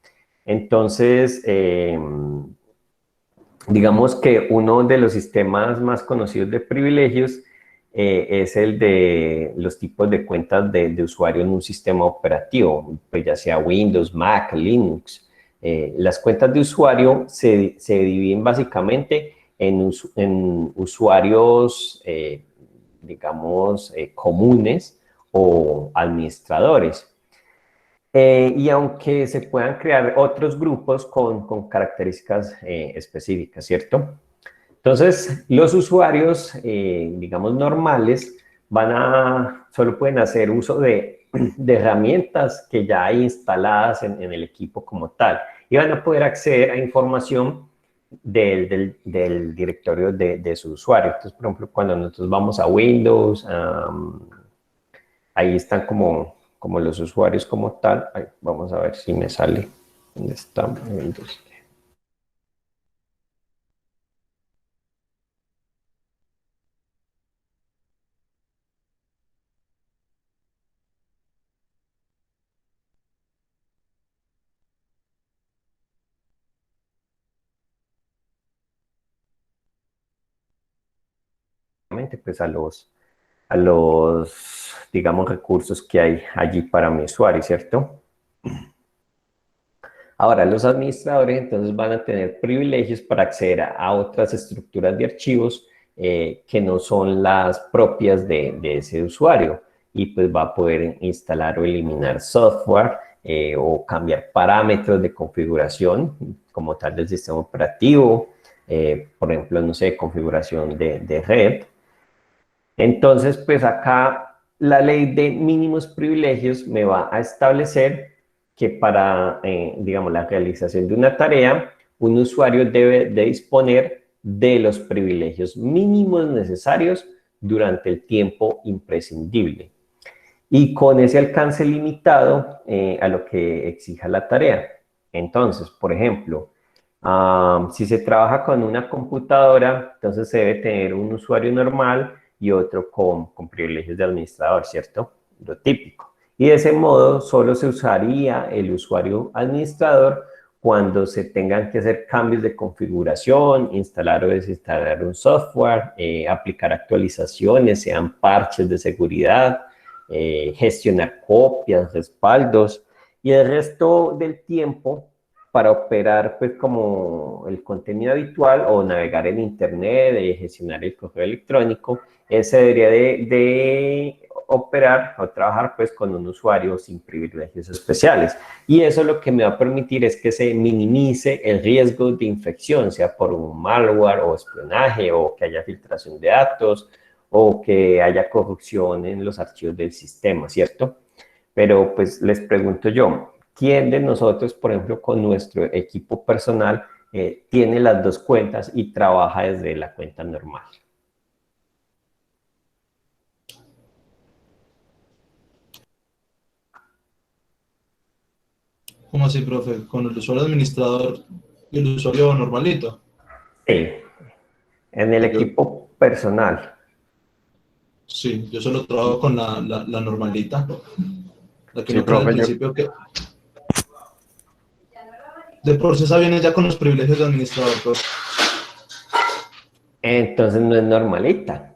Entonces, digamos que uno de los sistemas más conocidos de privilegios es el de los tipos de cuentas de usuario en un sistema operativo, pues ya sea Windows, Mac, Linux. Las cuentas de usuario se dividen básicamente en usuarios, digamos, comunes o administradores. Y aunque se puedan crear otros grupos con características específicas, ¿cierto? Entonces, los usuarios, digamos, normales, solo pueden hacer uso de herramientas que ya hay instaladas en el equipo como tal. Y van a poder acceder a información del directorio de su usuario. Entonces, por ejemplo, cuando nosotros vamos a Windows, ahí están como los usuarios como tal. Ay, vamos a ver si me sale. ¿Dónde está Windows? Pues a los, digamos, recursos que hay allí para mi usuario, ¿cierto? Ahora, los administradores entonces van a tener privilegios para acceder a otras estructuras de archivos que no son las propias de ese usuario y pues va a poder instalar o eliminar software o cambiar parámetros de configuración como tal del sistema operativo, por ejemplo, no sé, configuración de red. Entonces, pues acá la ley de mínimos privilegios me va a establecer que para, digamos, la realización de una tarea, un usuario debe de disponer de los privilegios mínimos necesarios durante el tiempo imprescindible y con ese alcance limitado a lo que exija la tarea. Entonces, por ejemplo, si se trabaja con una computadora, entonces se debe tener un usuario normal y otro con privilegios de administrador, ¿cierto? Lo típico. Y de ese modo solo se usaría el usuario administrador cuando se tengan que hacer cambios de configuración, instalar o desinstalar un software, aplicar actualizaciones, sean parches de seguridad, gestionar copias, respaldos, y el resto del tiempo para operar pues como el contenido habitual o navegar en internet, gestionar el correo electrónico, se debería de operar o trabajar pues con un usuario sin privilegios especiales. Y eso lo que me va a permitir es que se minimice el riesgo de infección, sea por un malware o espionaje, o que haya filtración de datos, o que haya corrupción en los archivos del sistema, ¿cierto? Pero pues les pregunto yo, ¿quién de nosotros, por ejemplo, con nuestro equipo personal, tiene las dos cuentas y trabaja desde la cuenta normal? ¿Cómo así, profe? ¿Con el usuario administrador y el usuario normalito? Sí, en el Yo, equipo personal. sí, yo solo trabajo con la normalita. La que Sí, no crea al profe, principio que de procesa viene ya con los privilegios de administrador, profe. Entonces no es normalita,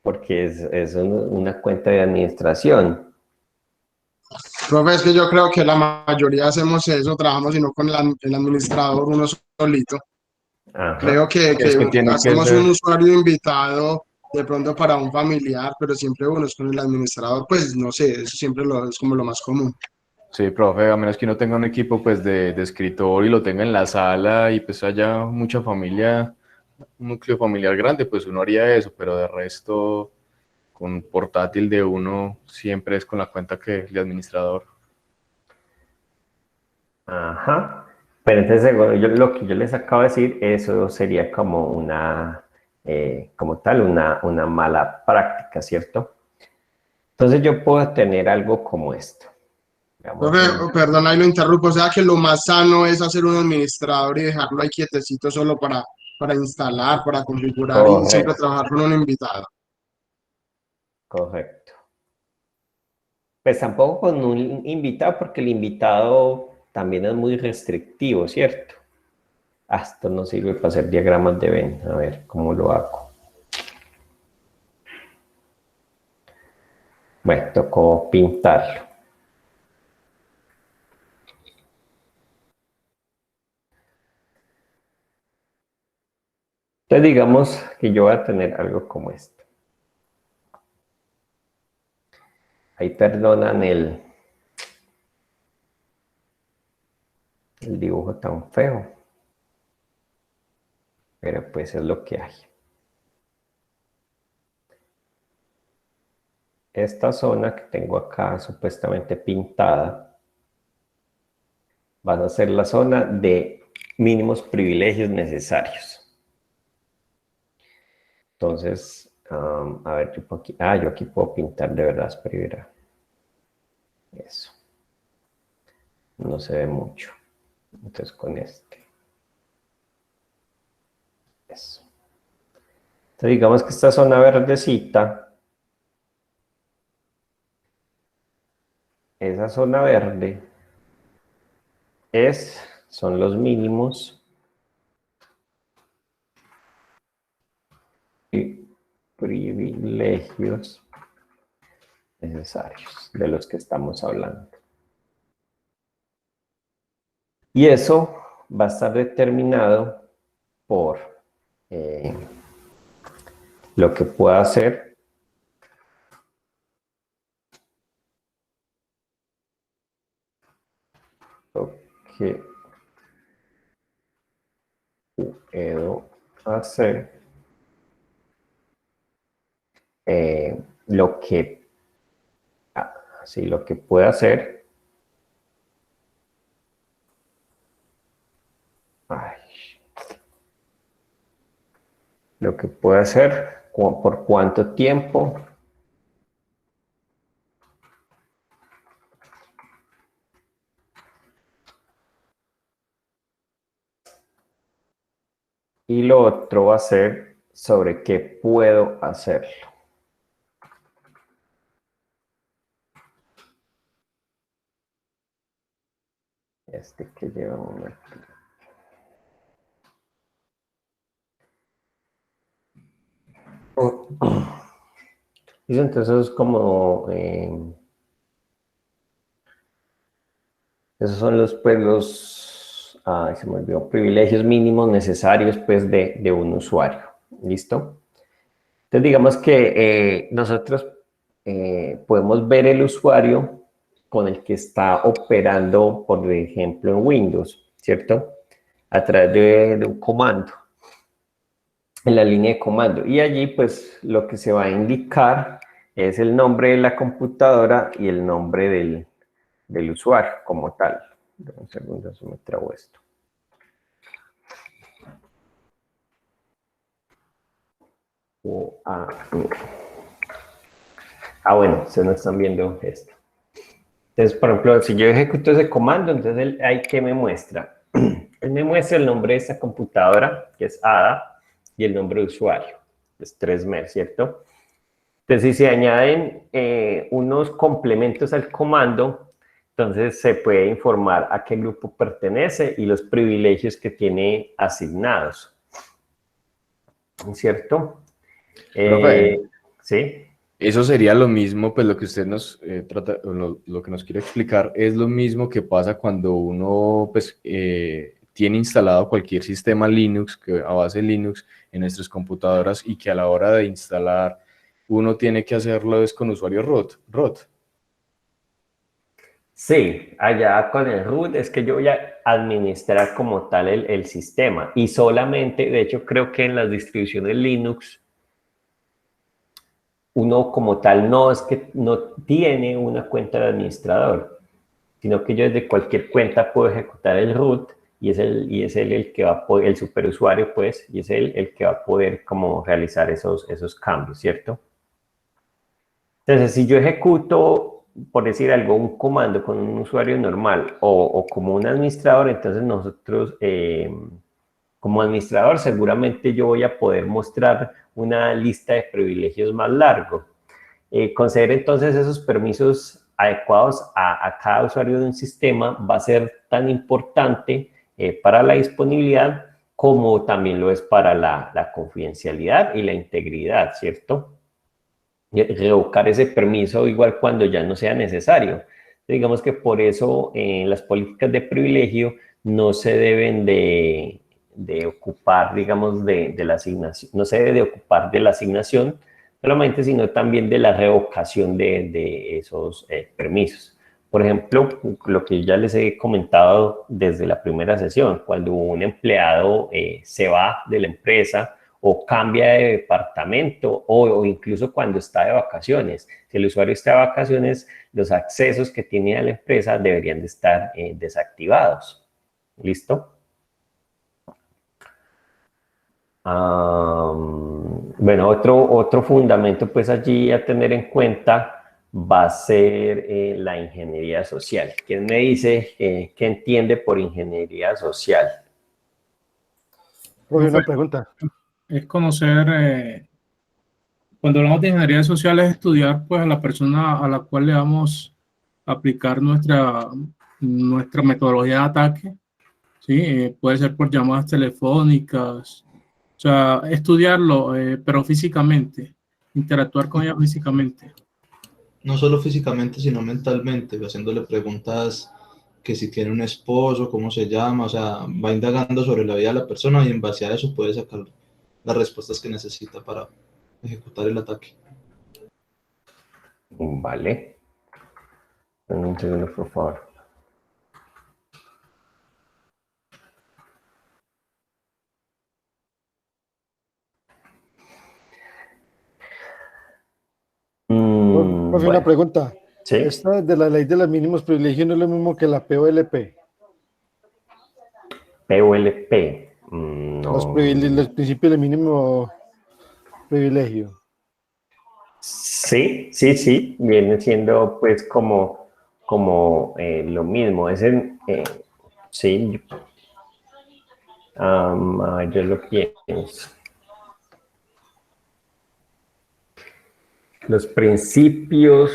porque es una cuenta de administración. profe, es que yo creo que la mayoría hacemos eso, trabajamos sino con el administrador uno solito. Ajá. Creo que Es que tiene que hacemos un ser, usuario invitado de pronto para un familiar, pero siempre uno es con el administrador, pues no sé, eso siempre es como lo más común. sí, profe, a menos que uno tenga un equipo pues de escritor y lo tenga en la sala y pues haya mucha familia, un núcleo familiar grande, pues uno haría eso, pero de resto con portátil de uno siempre es con la cuenta que el administrador. Ajá. Pero entonces, bueno, lo que yo les acabo de decir, eso sería como una, como tal, una mala práctica, ¿cierto? Entonces yo puedo tener algo como esto. Digamos, Profe, perdón, ahí lo interrumpo, o sea que lo más sano es hacer un administrador y dejarlo ahí quietecito solo para instalar, para configurar y siempre correcto, trabajar con un invitado. correcto. Pues tampoco con un invitado, porque el invitado también es muy restrictivo, ¿cierto? Esto no sirve para hacer diagramas de Venn. A ver, ¿cómo lo hago? Bueno, tocó pintarlo. Entonces digamos que yo voy a tener algo como esto. Ahí perdonan el dibujo tan feo. Pero pues es lo que hay. Esta zona que tengo acá supuestamente pintada va a ser la zona de mínimos privilegios necesarios. Entonces, a ver, yo aquí, yo aquí puedo pintar de verdad, espera. Eso. No se ve mucho. Entonces con este. Eso. Entonces digamos que esta zona verdecita, esa zona verde, son los mínimos y privilegios necesarios de los que estamos hablando. Y eso va a estar determinado por lo que pueda hacer lo que puedo hacer lo que puede hacer lo que puede hacer por cuánto tiempo y lo otro va a ser sobre qué puedo hacerlo. Este que lleva una... Entonces es como... esos son los, pues, se me olvidó, privilegios mínimos necesarios pues de un usuario. ¿Listo? Entonces digamos que nosotros podemos ver el usuario con el que está operando, por ejemplo, en Windows, ¿cierto? A través de un comando, en la línea de comando. Y allí, pues, lo que se va a indicar es el nombre de la computadora y el nombre del usuario como tal. Un segundo, se me trabó esto. Bueno, se nos están viendo esto. Entonces, por ejemplo, si yo ejecuto ese comando, entonces ahí ¿qué me muestra? Él me muestra el nombre de esa computadora, que es Ada, y el nombre de usuario, que es 3mer, ¿cierto? Entonces, si se añaden unos complementos al comando, entonces se puede informar a qué grupo pertenece y los privilegios que tiene asignados, ¿cierto? Profe, Sí. eso sería lo mismo, pues lo que usted nos trata, lo que nos quiere explicar es lo mismo que pasa cuando uno pues, tiene instalado cualquier sistema Linux, a base Linux, en nuestras computadoras y que a la hora de instalar uno tiene que hacerlo es con usuario root. Sí, allá con el root es que yo voy a administrar como tal el sistema y solamente, de hecho creo que en las distribuciones Linux uno como tal no es que no tiene una cuenta de administrador, sino que yo desde cualquier cuenta puedo ejecutar el root y es él el que va a poder, el superusuario pues, y es él el que va a poder como realizar esos cambios, ¿cierto? Entonces, si yo ejecuto, por decir algo, un comando con un usuario normal o como un administrador, entonces nosotros, como administrador, seguramente yo voy a poder mostrar una lista de privilegios más largo. Conceder entonces esos permisos adecuados a cada usuario de un sistema va a ser tan importante para la disponibilidad como también lo es para la confidencialidad y la integridad, ¿cierto? Revocar ese permiso igual cuando ya no sea necesario. Digamos que por eso las políticas de privilegio no se deben de ocupar, digamos, de la asignación, no se debe de ocupar de la asignación solamente, sino también de la revocación de esos permisos. Por ejemplo, lo que ya les he comentado desde la primera sesión, cuando un empleado se va de la empresa o cambia de departamento o incluso cuando está de vacaciones. Si el usuario está de vacaciones, los accesos que tiene a la empresa deberían de estar desactivados. ¿Listo? Bueno, otro fundamento pues allí a tener en cuenta va a ser la ingeniería social. ¿Quién me dice qué entiende por ingeniería social? Una pregunta. Es conocer, cuando hablamos de ingeniería social, es estudiar pues a la persona a la cual le vamos a aplicar nuestra metodología de ataque, ¿sí? Puede ser por llamadas telefónicas, o sea, estudiarlo, pero físicamente, interactuar con ella físicamente. No solo físicamente, sino mentalmente, haciéndole preguntas que si tiene un esposo, cómo se llama, o sea, va indagando sobre la vida de la persona y en base a eso puede sacar las respuestas que necesita para ejecutar el ataque. Vale. Un segundo, por favor. Profe, una pregunta. ¿Sí? Esta de la ley de los mínimos privilegios no es lo mismo que la POLP. POLP. No. Los principios de mínimo privilegio. Sí, viene siendo pues como lo mismo. Sí, yo lo pienso. Los principios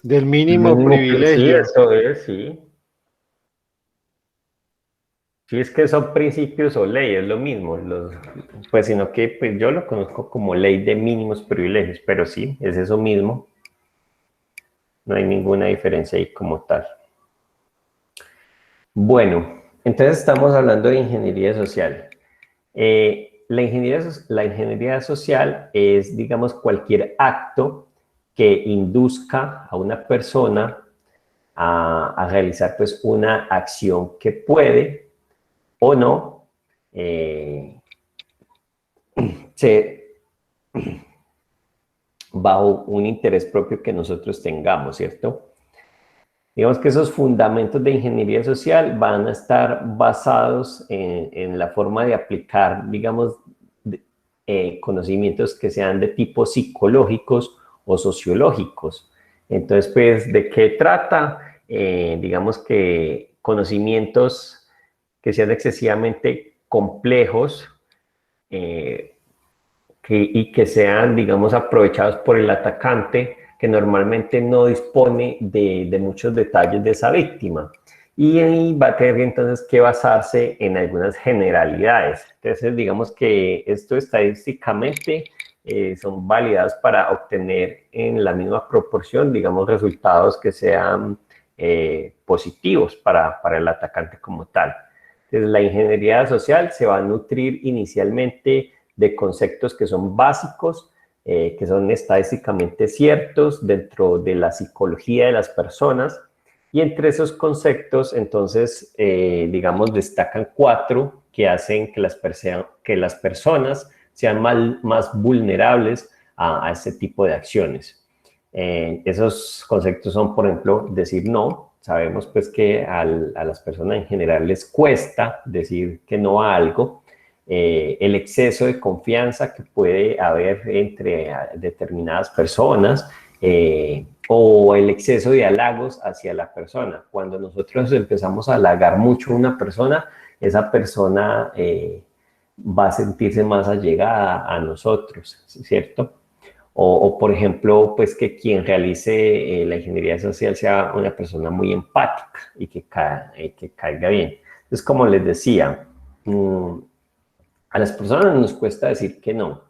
del mínimo privilegio. Sí, eso es, sí. Sí, es que son principios o leyes, lo mismo, pues sino que pues, yo lo conozco como ley de mínimos privilegios, pero sí, es eso mismo. No hay ninguna diferencia ahí como tal. Bueno, entonces estamos hablando de ingeniería social. la ingeniería social es, digamos, cualquier acto que induzca a una persona a realizar pues una acción que puede o no bajo un interés propio que nosotros tengamos, ¿cierto? Digamos que esos fundamentos de ingeniería social van a estar basados en la forma de aplicar, digamos, conocimientos que sean de tipo psicológicos o sociológicos. Entonces, pues, ¿de qué trata? Digamos que conocimientos que sean excesivamente complejos y que sean, digamos, aprovechados por el atacante, que normalmente no dispone de muchos detalles de esa víctima. Y ahí va a tener entonces que basarse en algunas generalidades. Entonces, digamos que esto estadísticamente son validados para obtener en la misma proporción, digamos, resultados que sean positivos para el atacante como tal. Entonces, la ingeniería social se va a nutrir inicialmente de conceptos que son básicos, que son estadísticamente ciertos dentro de la psicología de las personas, y entre esos conceptos, entonces, digamos, destacan 4 que hacen que las personas sean más vulnerables a este tipo de acciones. Esos conceptos son, por ejemplo, decir no. Sabemos pues que a las personas en general les cuesta decir que no a algo. El exceso de confianza que puede haber entre determinadas personas, o el exceso de halagos hacia la persona. Cuando nosotros empezamos a halagar mucho a una persona, esa persona va a sentirse más allegada a nosotros, ¿cierto? O por ejemplo, pues que quien realice la ingeniería social sea una persona muy empática y que caiga bien. Entonces, como les decía, a las personas nos cuesta decir que no,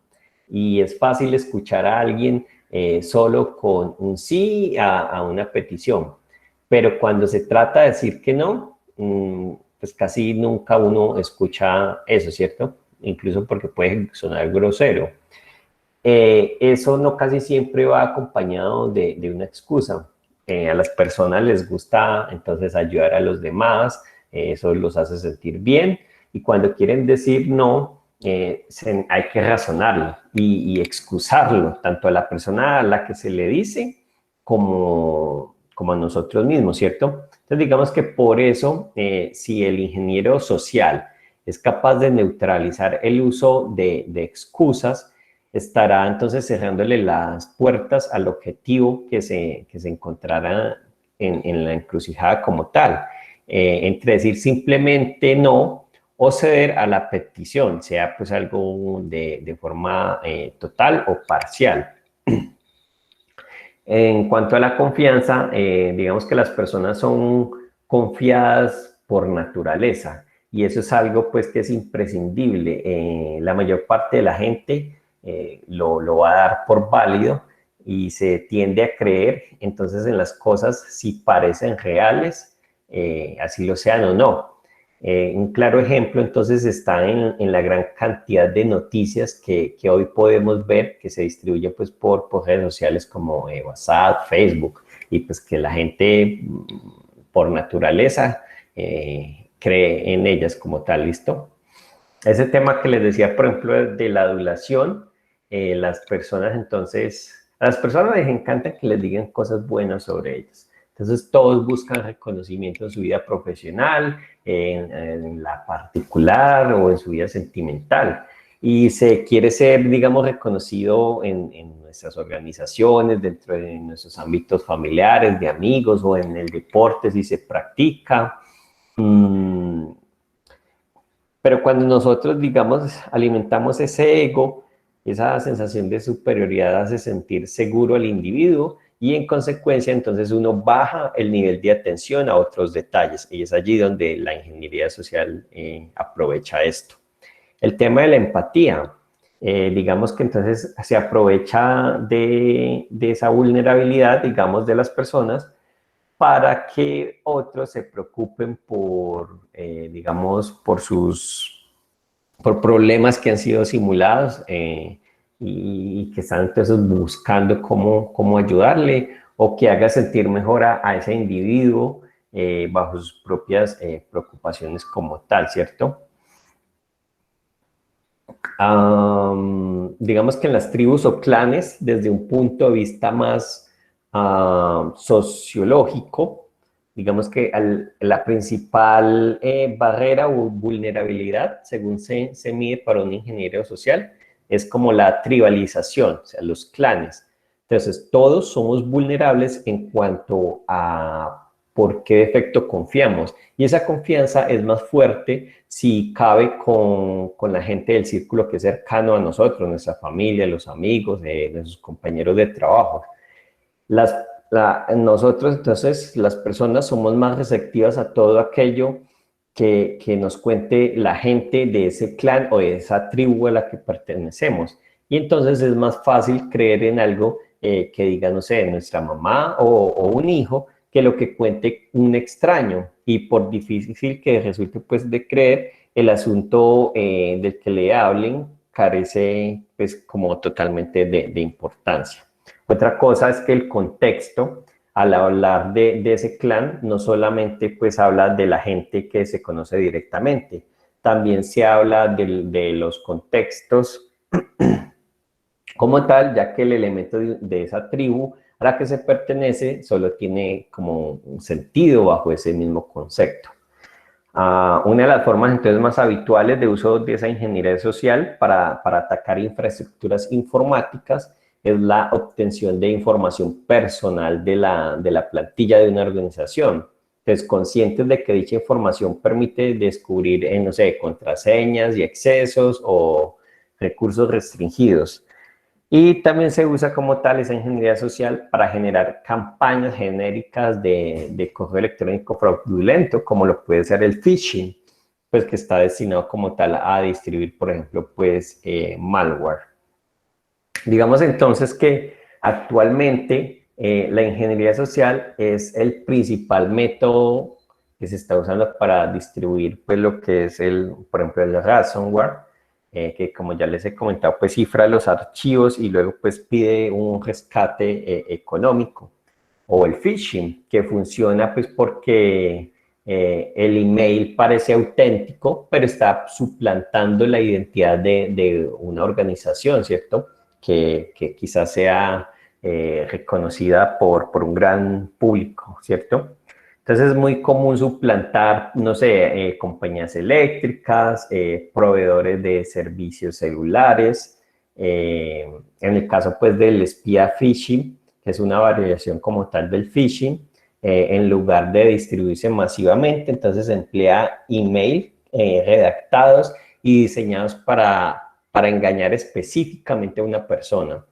y es fácil escuchar a alguien solo con un sí a una petición, pero cuando se trata de decir que no, pues casi nunca uno escucha eso, ¿cierto? Incluso porque puede sonar grosero. Eso no casi siempre va acompañado de una excusa. A las personas les gusta entonces ayudar a los demás, eso los hace sentir bien, y cuando quieren decir no, hay que razonarlo y excusarlo, tanto a la persona a la que se le dice como a nosotros mismos, ¿cierto? Entonces digamos que por eso, si el ingeniero social es capaz de neutralizar el uso de excusas, estará entonces cerrándole las puertas al objetivo que se encontrará en la encrucijada como tal, entre decir simplemente no o ceder a la petición, sea pues algo de forma total o parcial. En cuanto a la confianza, digamos que las personas son confiadas por naturaleza, y eso es algo pues que es imprescindible. La mayor parte de la gente lo va a dar por válido y se tiende a creer entonces en las cosas si parecen reales, así lo sean o no. Un claro ejemplo entonces está en la gran cantidad de noticias que hoy podemos ver que se distribuyen pues por redes sociales como WhatsApp, Facebook, y pues que la gente por naturaleza cree en ellas como tal, ¿listo? Ese tema que les decía, por ejemplo, de la adulación, las personas entonces, a las personas les encanta que les digan cosas buenas sobre ellas. Entonces todos buscan reconocimiento en su vida profesional, en la particular o en su vida sentimental. Y se quiere ser, digamos, reconocido en nuestras organizaciones, dentro de nuestros ámbitos familiares, de amigos, o en el deporte si se practica. Pero cuando nosotros, digamos, alimentamos ese ego, esa sensación de superioridad hace sentir seguro al individuo, y en consecuencia entonces uno baja el nivel de atención a otros detalles, y es allí donde la ingeniería social aprovecha esto. El tema de la empatía, digamos que entonces se aprovecha de esa vulnerabilidad, digamos, de las personas para que otros se preocupen por, digamos, por sus por problemas que han sido simulados y que están entonces buscando cómo ayudarle o que haga sentir mejor a ese individuo bajo sus propias preocupaciones como tal, ¿cierto? Digamos que en las tribus o clanes, desde un punto de vista más sociológico, digamos que la principal barrera o vulnerabilidad, según se mide para un ingeniero social, es como la tribalización, o sea, los clanes. Entonces, todos somos vulnerables en cuanto a por qué defecto confiamos. Y esa confianza es más fuerte si cabe con la gente del círculo que es cercano a nosotros, nuestra familia, los amigos, nuestros compañeros de trabajo. Nosotros, entonces, las personas somos más receptivas a todo aquello que nos cuente la gente de ese clan o de esa tribu a la que pertenecemos. Y entonces es más fácil creer en algo que diga, no sé, nuestra mamá o un hijo, que lo que cuente un extraño. Y por difícil que resulte pues de creer, el asunto del que le hablen carece pues como totalmente de importancia. Otra cosa es que el contexto, al hablar de ese clan, no solamente pues habla de la gente que se conoce directamente, también se habla de los contextos como tal, ya que el elemento de esa tribu a la que se pertenece solo tiene como un sentido bajo ese mismo concepto. Una de las formas entonces más habituales de uso de esa ingeniería social para atacar infraestructuras informáticas es la obtención de información personal de la plantilla de una organización. Entonces, conscientes de que dicha información permite descubrir, no sé, contraseñas y accesos o recursos restringidos. Y también se usa como tal esa ingeniería social para generar campañas genéricas de correo electrónico fraudulento, como lo puede ser el phishing, pues que está destinado como tal a distribuir, por ejemplo, pues malware. Digamos entonces que actualmente la ingeniería social es el principal método que se está usando para distribuir pues lo que es por ejemplo, el ransomware, que como ya les he comentado, pues cifra los archivos y luego pues pide un rescate económico. O el phishing, que funciona pues porque el email parece auténtico, pero está suplantando la identidad de una organización, ¿cierto? Que quizás sea reconocida por un gran público, ¿cierto? Entonces es muy común suplantar, no sé, compañías eléctricas, proveedores de servicios celulares. En el caso pues del espía phishing, que es una variación como tal del phishing, en lugar de distribuirse masivamente, entonces emplea email redactados y diseñados para engañar específicamente a una persona.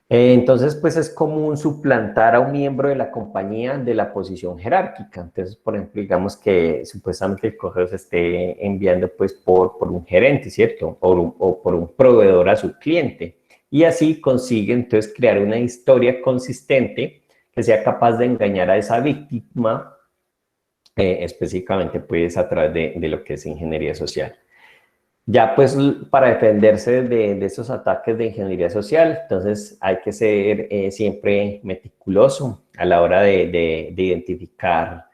Entonces, pues es común suplantar a un miembro de la compañía de la posición jerárquica. Entonces, por ejemplo, digamos que supuestamente el correo se esté enviando pues por un gerente, ¿cierto? O por un proveedor a su cliente. Y así consigue entonces crear una historia consistente que sea capaz de engañar a esa víctima, específicamente pues a través de lo que es ingeniería social. Ya pues para defenderse de esos ataques de ingeniería social, entonces hay que ser siempre meticuloso a la hora de identificar,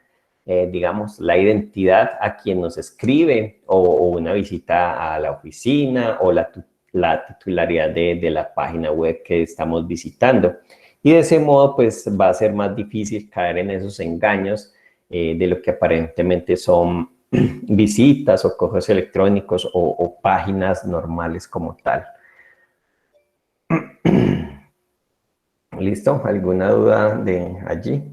digamos, la identidad a quien nos escribe o una visita a la oficina o la titularidad de la página web que estamos visitando. Y de ese modo pues va a ser más difícil caer en esos engaños de lo que aparentemente son visitas o correos electrónicos o páginas normales como tal. ¿Listo? ¿Alguna duda de allí?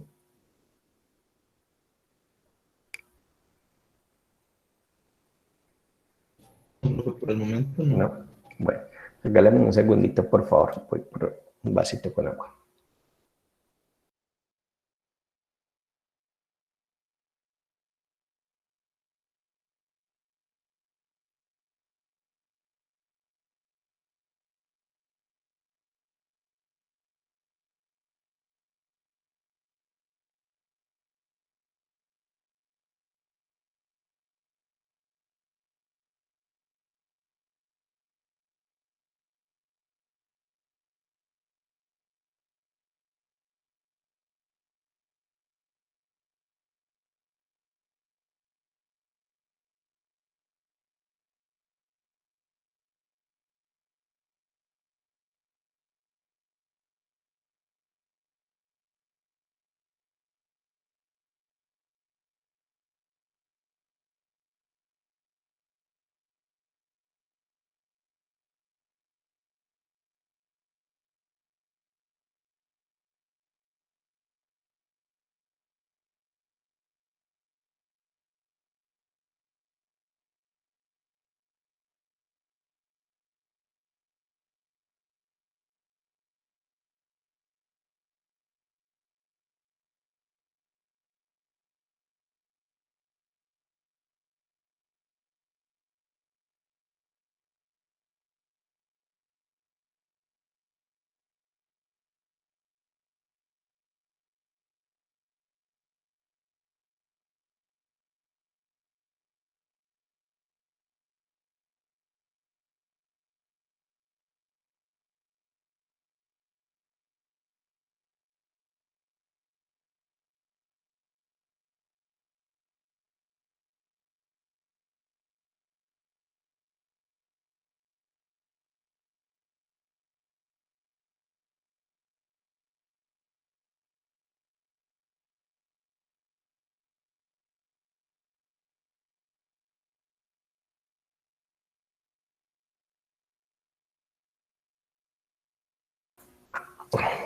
Por el momento no. No. Bueno, regálame un segundito, por favor. Voy por un vasito con agua.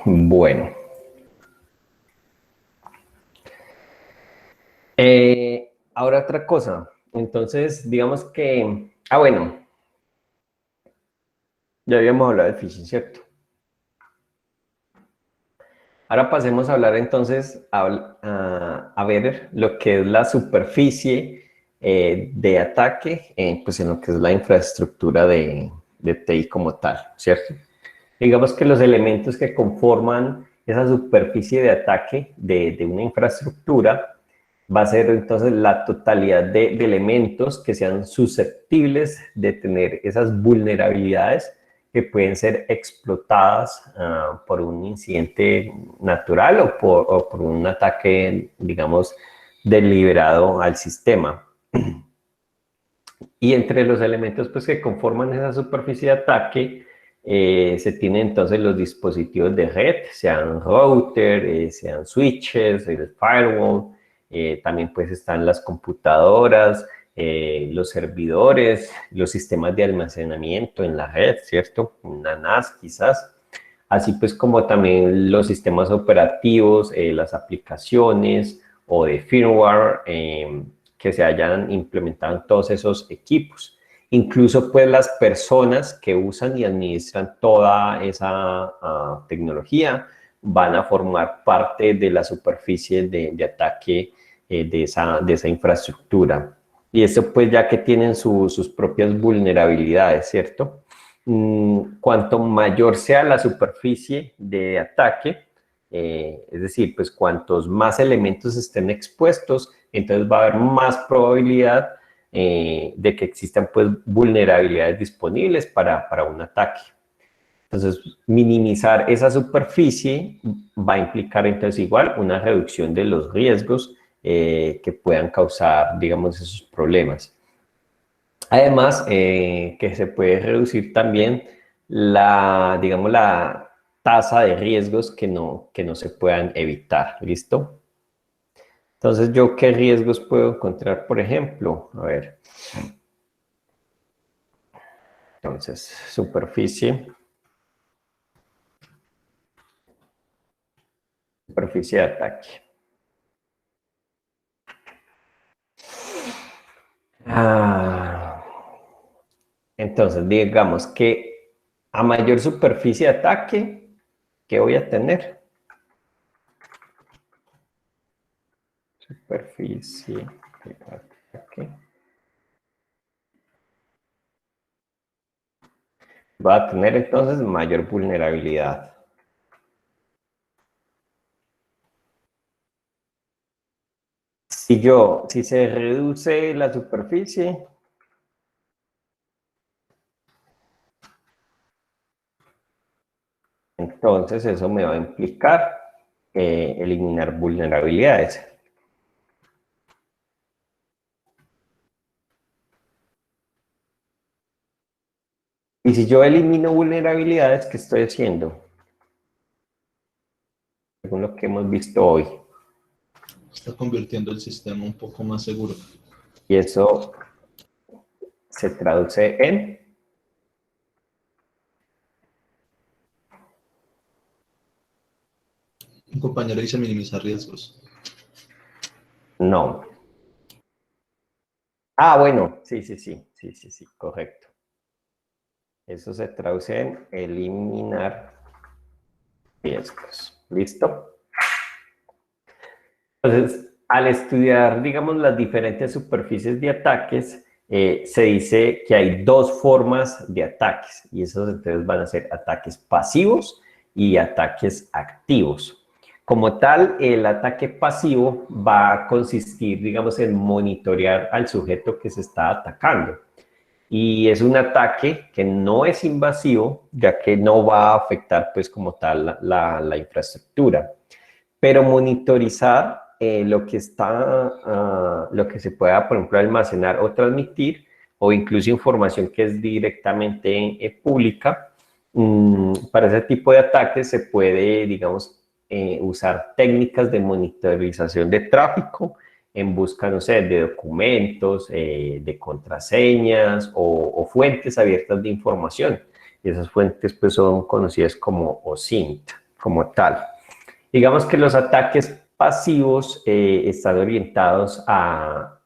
Bueno. Ahora otra cosa. Entonces, digamos que... bueno. Ya habíamos hablado de phishing, ¿cierto? Ahora pasemos a hablar entonces a ver lo que es la superficie de ataque, pues en lo que es la infraestructura de TI como tal, ¿cierto? Digamos que los elementos que conforman esa superficie de ataque de una infraestructura va a ser entonces la totalidad de elementos que sean susceptibles de tener esas vulnerabilidades que pueden ser explotadas por un incidente natural o por un ataque, digamos, deliberado al sistema. Y entre los elementos pues, que conforman esa superficie de ataque, se tienen entonces los dispositivos de red, sean router, sean switches, el firewall, también pues están las computadoras, los servidores, los sistemas de almacenamiento en la red, ¿cierto? Una NAS quizás, así pues como también los sistemas operativos, las aplicaciones o de firmware que se hayan implementado en todos esos equipos. Incluso pues las personas que usan y administran toda esa tecnología van a formar parte de la superficie de ataque de esa infraestructura. Y esto pues ya que tienen sus propias vulnerabilidades, ¿cierto? Cuanto mayor sea la superficie de ataque, es decir, pues cuantos más elementos estén expuestos, entonces va a haber más probabilidad de que existan pues vulnerabilidades disponibles para un ataque. Entonces, minimizar esa superficie va a implicar entonces igual una reducción de los riesgos que puedan causar, digamos, esos problemas. Además, que se puede reducir también digamos, la tasa de riesgos que no se puedan evitar, ¿listo? Entonces, ¿yo qué riesgos puedo encontrar, por ejemplo? A ver. Entonces, superficie de ataque. Entonces, digamos que a mayor superficie de ataque, ¿qué voy a tener? Superficie de ataque. Va a tener entonces mayor vulnerabilidad. Si se reduce la superficie, entonces eso me va a implicar eliminar vulnerabilidades. Y si yo elimino vulnerabilidades, ¿qué estoy haciendo? Según lo que hemos visto hoy. Está convirtiendo el sistema un poco más seguro. Y eso se traduce en... Un compañero dice minimizar riesgos. No. Bueno, sí, correcto. Eso se traduce en eliminar riesgos. ¿Listo? Entonces, al estudiar, digamos, las diferentes superficies de ataques, se dice que hay dos formas de ataques, y esos entonces van a ser ataques pasivos y ataques activos. Como tal, el ataque pasivo va a consistir, digamos, en monitorear al sujeto que se está atacando. Y es un ataque que no es invasivo, ya que no va a afectar, pues, como tal, la infraestructura. Pero monitorizar lo que se pueda, por ejemplo, almacenar o transmitir, o incluso información que es directamente pública, para ese tipo de ataques se puede, digamos, usar técnicas de monitorización de tráfico en busca, no sé, de documentos, de contraseñas o fuentes abiertas de información. Y esas fuentes pues son conocidas como OSINT, como tal. Digamos que los ataques pasivos están orientados a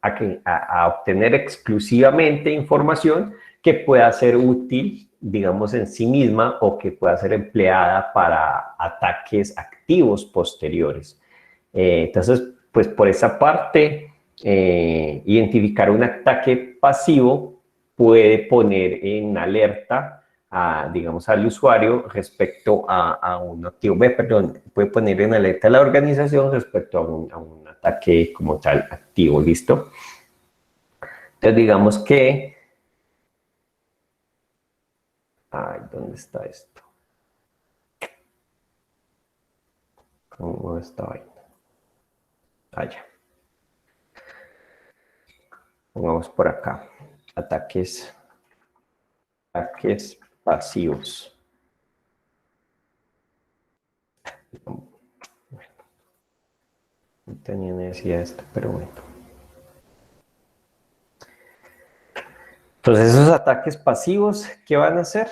obtener exclusivamente información que pueda ser útil, digamos, en sí misma o que pueda ser empleada para ataques activos posteriores. Entonces, pues por esa parte, identificar un ataque pasivo puede poner en alerta digamos, al usuario respecto a un activo, perdón, puede poner en alerta a la organización respecto a un ataque como tal activo, ¿listo? Entonces, digamos que... Ay, ¿dónde está esto? ¿Cómo está vaina? Allá. Pongamos por acá. Ataques pasivos. No tenía necesidad de esto, pero bueno. Entonces, esos ataques pasivos, ¿qué van a hacer?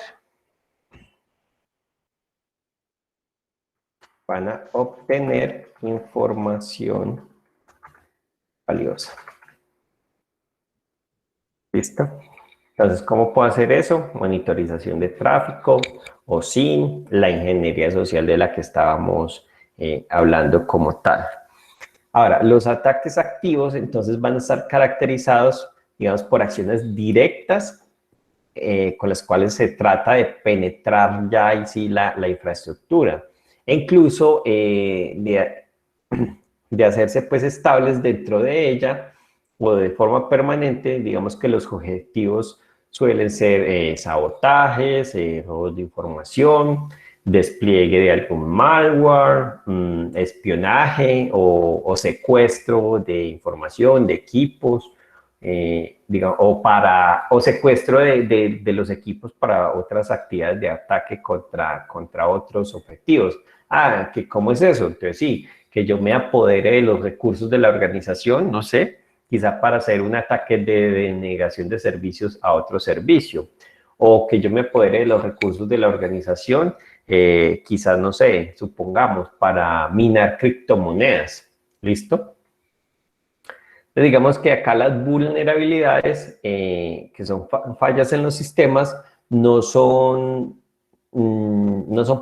Van a obtener información valiosa. ¿Listo? Entonces, ¿cómo puedo hacer eso? Monitorización de tráfico o SIEM, la ingeniería social de la que estábamos hablando como tal. Ahora, los ataques activos entonces van a estar caracterizados, digamos, por acciones directas con las cuales se trata de penetrar ya en sí la infraestructura e incluso de hacerse pues estables dentro de ella o de forma permanente. Digamos que los objetivos suelen ser sabotajes, robos de información, despliegue de algún malware, espionaje o secuestro de información, de equipos, digamos, o secuestro de los equipos para otras actividades de ataque contra otros objetivos. ¿Cómo es eso? Entonces sí, que yo me apodere de los recursos de la organización, no sé, quizá para hacer un ataque de denegación de servicios a otro servicio, o que yo me apodere de los recursos de la organización, quizás, no sé, supongamos, para minar criptomonedas. ¿Listo? Digamos que acá las vulnerabilidades, que son fallas en los sistemas, no son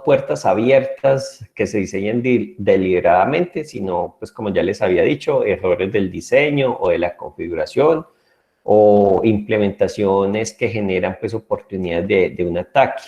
puertas abiertas que se diseñen deliberadamente, sino, pues como ya les había dicho, errores del diseño o de la configuración o implementaciones que generan pues oportunidades de un ataque.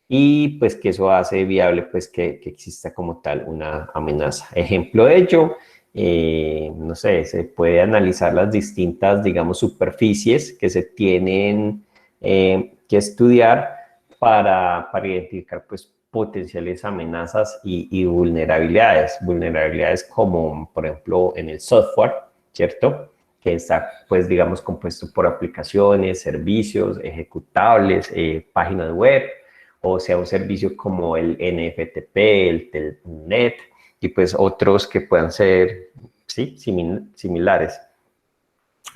Y pues que eso hace viable pues que exista como tal una amenaza. Ejemplo de ello, no sé, se puede analizar las distintas, digamos, superficies que se tienen que estudiar para identificar pues potenciales amenazas y vulnerabilidades. Vulnerabilidades como, por ejemplo, en el software, ¿cierto? Que está, pues, digamos, compuesto por aplicaciones, servicios, ejecutables, páginas web, o sea, un servicio como el NFTP, el Telnet, y pues otros que puedan ser, sí, similares.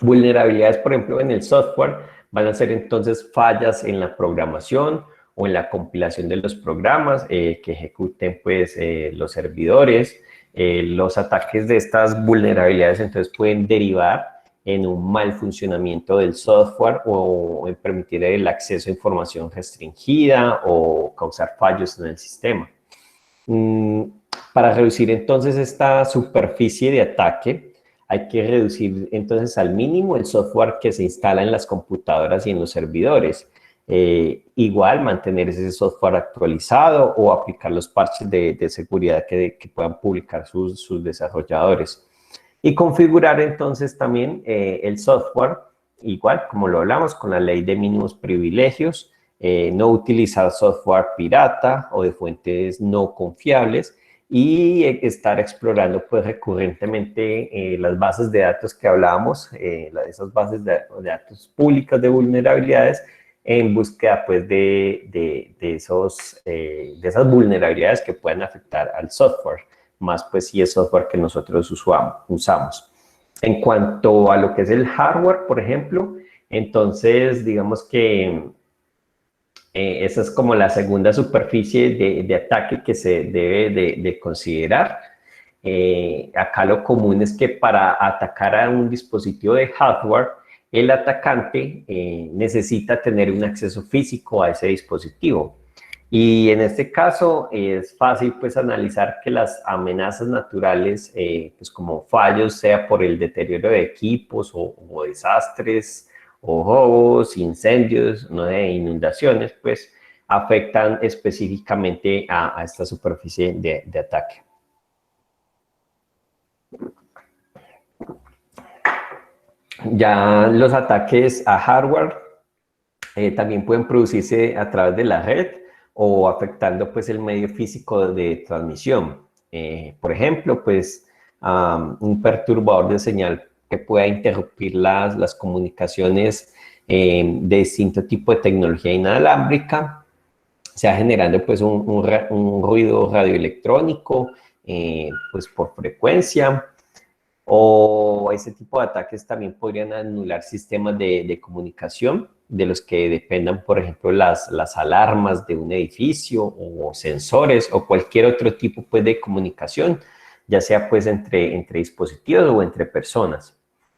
Vulnerabilidades, por ejemplo, en el software van a ser entonces fallas en la programación o en la compilación de los programas que ejecuten pues los servidores. Los ataques de estas vulnerabilidades entonces pueden derivar en un mal funcionamiento del software o en permitir el acceso a información restringida o causar fallos en el sistema. Para reducir entonces esta superficie de ataque, hay que reducir entonces al mínimo el software que se instala en las computadoras y en los servidores. Igual mantener ese software actualizado o aplicar los parches de seguridad que puedan publicar sus desarrolladores. Y configurar entonces también el software, igual como lo hablamos con la ley de mínimos privilegios, no utilizar software pirata o de fuentes no confiables y estar explorando pues recurrentemente las bases de datos que hablábamos, esas bases de datos públicas de vulnerabilidades en búsqueda pues de esas vulnerabilidades que puedan afectar al software, más pues si es software que nosotros usamos. En cuanto a lo que es el hardware, por ejemplo, entonces digamos que Esa es como la segunda superficie de ataque que se debe de considerar. Acá lo común es que para atacar a un dispositivo de hardware, el atacante necesita tener un acceso físico a ese dispositivo. Y en este caso es fácil pues analizar que las amenazas naturales, pues como fallos, sea por el deterioro de equipos o desastres, o robos, incendios, ¿no?, de inundaciones, pues afectan específicamente a esta superficie de ataque. Ya los ataques a hardware también pueden producirse a través de la red o afectando pues el medio físico de transmisión. Por ejemplo, pues un perturbador de señal que pueda interrumpir las comunicaciones de distinto tipo de tecnología inalámbrica, sea generando pues un ruido radioelectrónico pues por frecuencia, o ese tipo de ataques también podrían anular sistemas de comunicación de los que dependan, por ejemplo, las alarmas de un edificio o sensores o cualquier otro tipo pues, de comunicación, ya sea pues entre dispositivos o entre personas.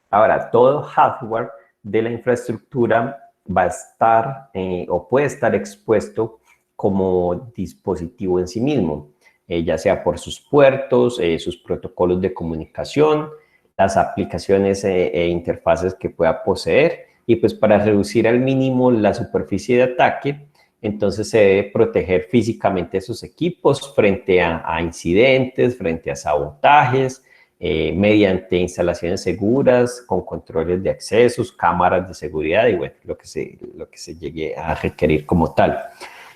Ahora, todo hardware de la infraestructura va a estar o puede estar expuesto como dispositivo en sí mismo, ya sea por sus puertos, sus protocolos de comunicación, las aplicaciones e interfaces que pueda poseer, y pues para reducir al mínimo la superficie de ataque, entonces se debe proteger físicamente esos equipos frente a incidentes, frente a sabotajes, mediante instalaciones seguras, con controles de accesos, cámaras de seguridad y bueno, lo que se llegue a requerir como tal.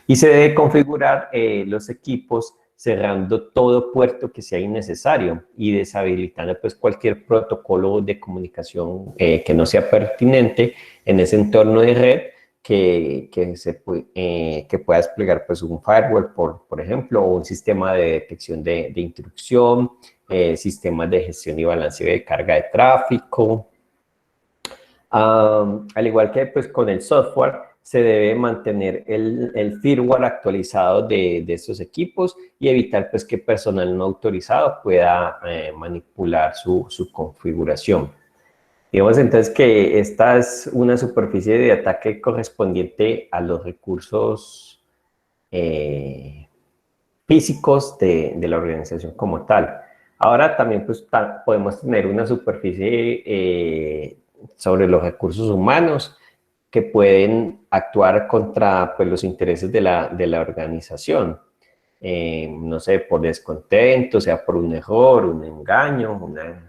Y se debe configurar los equipos cerrando todo puerto que sea innecesario y deshabilitando pues cualquier protocolo de comunicación que no sea pertinente en ese entorno de red que pueda desplegar pues un firewall, por ejemplo, o un sistema de detección de intrusión, sistemas de gestión y balanceo de carga de tráfico. Al igual que pues con el software, se debe mantener el firmware actualizado de estos equipos y evitar pues que personal no autorizado pueda manipular su configuración. Digamos entonces que esta es una superficie de ataque correspondiente a los recursos físicos de la organización como tal. Ahora también pues, podemos tener una superficie sobre los recursos humanos que pueden actuar contra pues, los intereses de la organización. No sé, por descontento, sea por un error, un engaño, una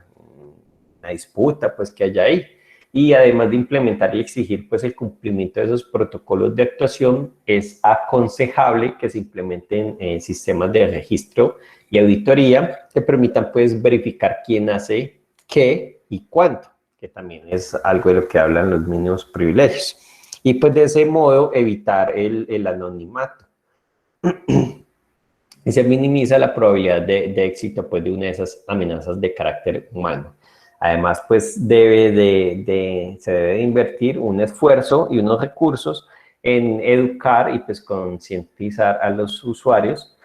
disputa pues, que haya ahí. Y además de implementar y exigir pues, el cumplimiento de esos protocolos de actuación, es aconsejable que se implementen sistemas de registro y auditoría que permitan pues, verificar quién hace qué y cuánto, que también es algo de lo que hablan los mínimos privilegios. Y pues de ese modo evitar el anonimato. Y se minimiza la probabilidad de éxito pues, de una de esas amenazas de carácter humano. Además, pues se debe de invertir un esfuerzo y unos recursos en educar y pues concientizar a los usuarios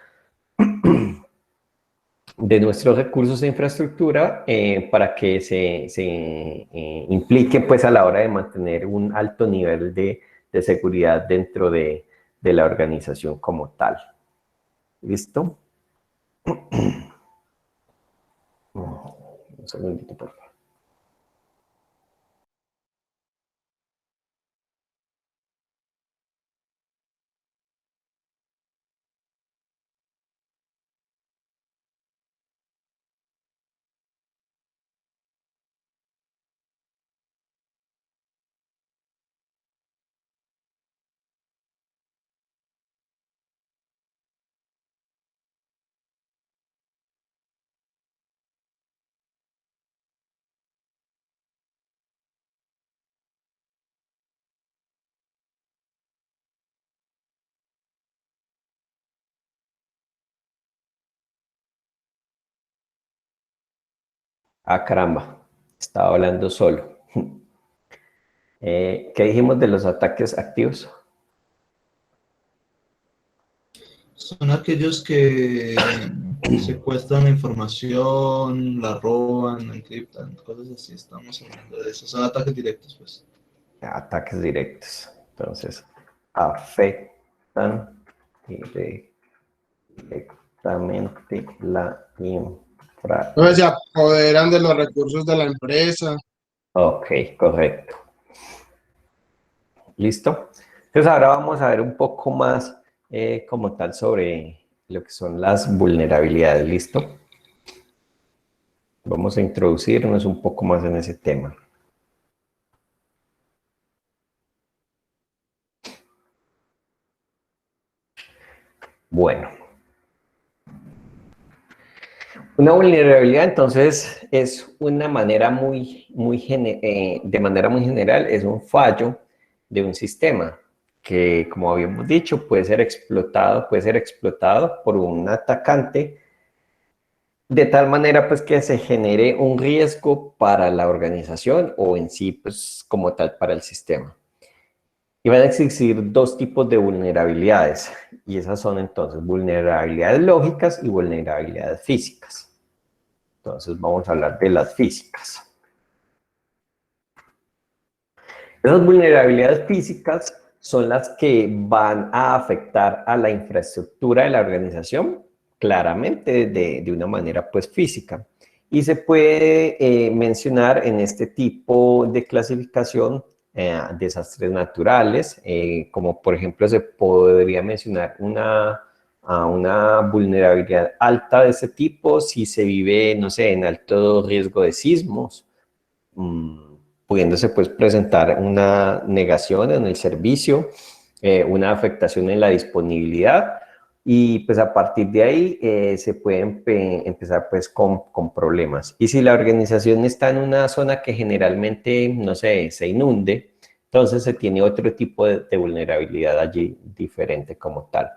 de nuestros recursos de infraestructura para que se impliquen pues a la hora de mantener un alto nivel de seguridad dentro de la organización como tal. ¿Listo? Un segundito, por favor. Ah, caramba, estaba hablando solo. ¿Qué dijimos de los ataques activos? Son aquellos que secuestran la información, la roban, la encriptan, cosas así. Estamos hablando de eso. Son ataques directos, pues. Ataques directos. Entonces, afectan directamente la infraestructura. Entonces se apoderan de los recursos de la empresa. Ok, correcto. ¿Listo? Entonces ahora vamos a ver un poco más como tal sobre lo que son las vulnerabilidades. ¿Listo? Vamos a introducirnos un poco más en ese tema. Bueno. Una vulnerabilidad, entonces, es una manera de manera muy general, es un fallo de un sistema que, como habíamos dicho, puede ser explotado por un atacante de tal manera, pues, que se genere un riesgo para la organización o en sí, pues, como tal, para el sistema. Y van a existir dos tipos de vulnerabilidades, y esas son, entonces, vulnerabilidades lógicas y vulnerabilidades físicas. Entonces vamos a hablar de las físicas. Esas vulnerabilidades físicas son las que van a afectar a la infraestructura de la organización, claramente de una manera pues física. Y se puede mencionar en este tipo de clasificación desastres naturales, como por ejemplo se podría mencionar una vulnerabilidad alta de este tipo si se vive, no sé, en alto riesgo de sismos, pudiéndose pues presentar una negación en el servicio, una afectación en la disponibilidad y pues a partir de ahí se pueden empezar pues con problemas. Y si la organización está en una zona que generalmente, no sé, se inunde, entonces se tiene otro tipo de vulnerabilidad allí diferente como tal.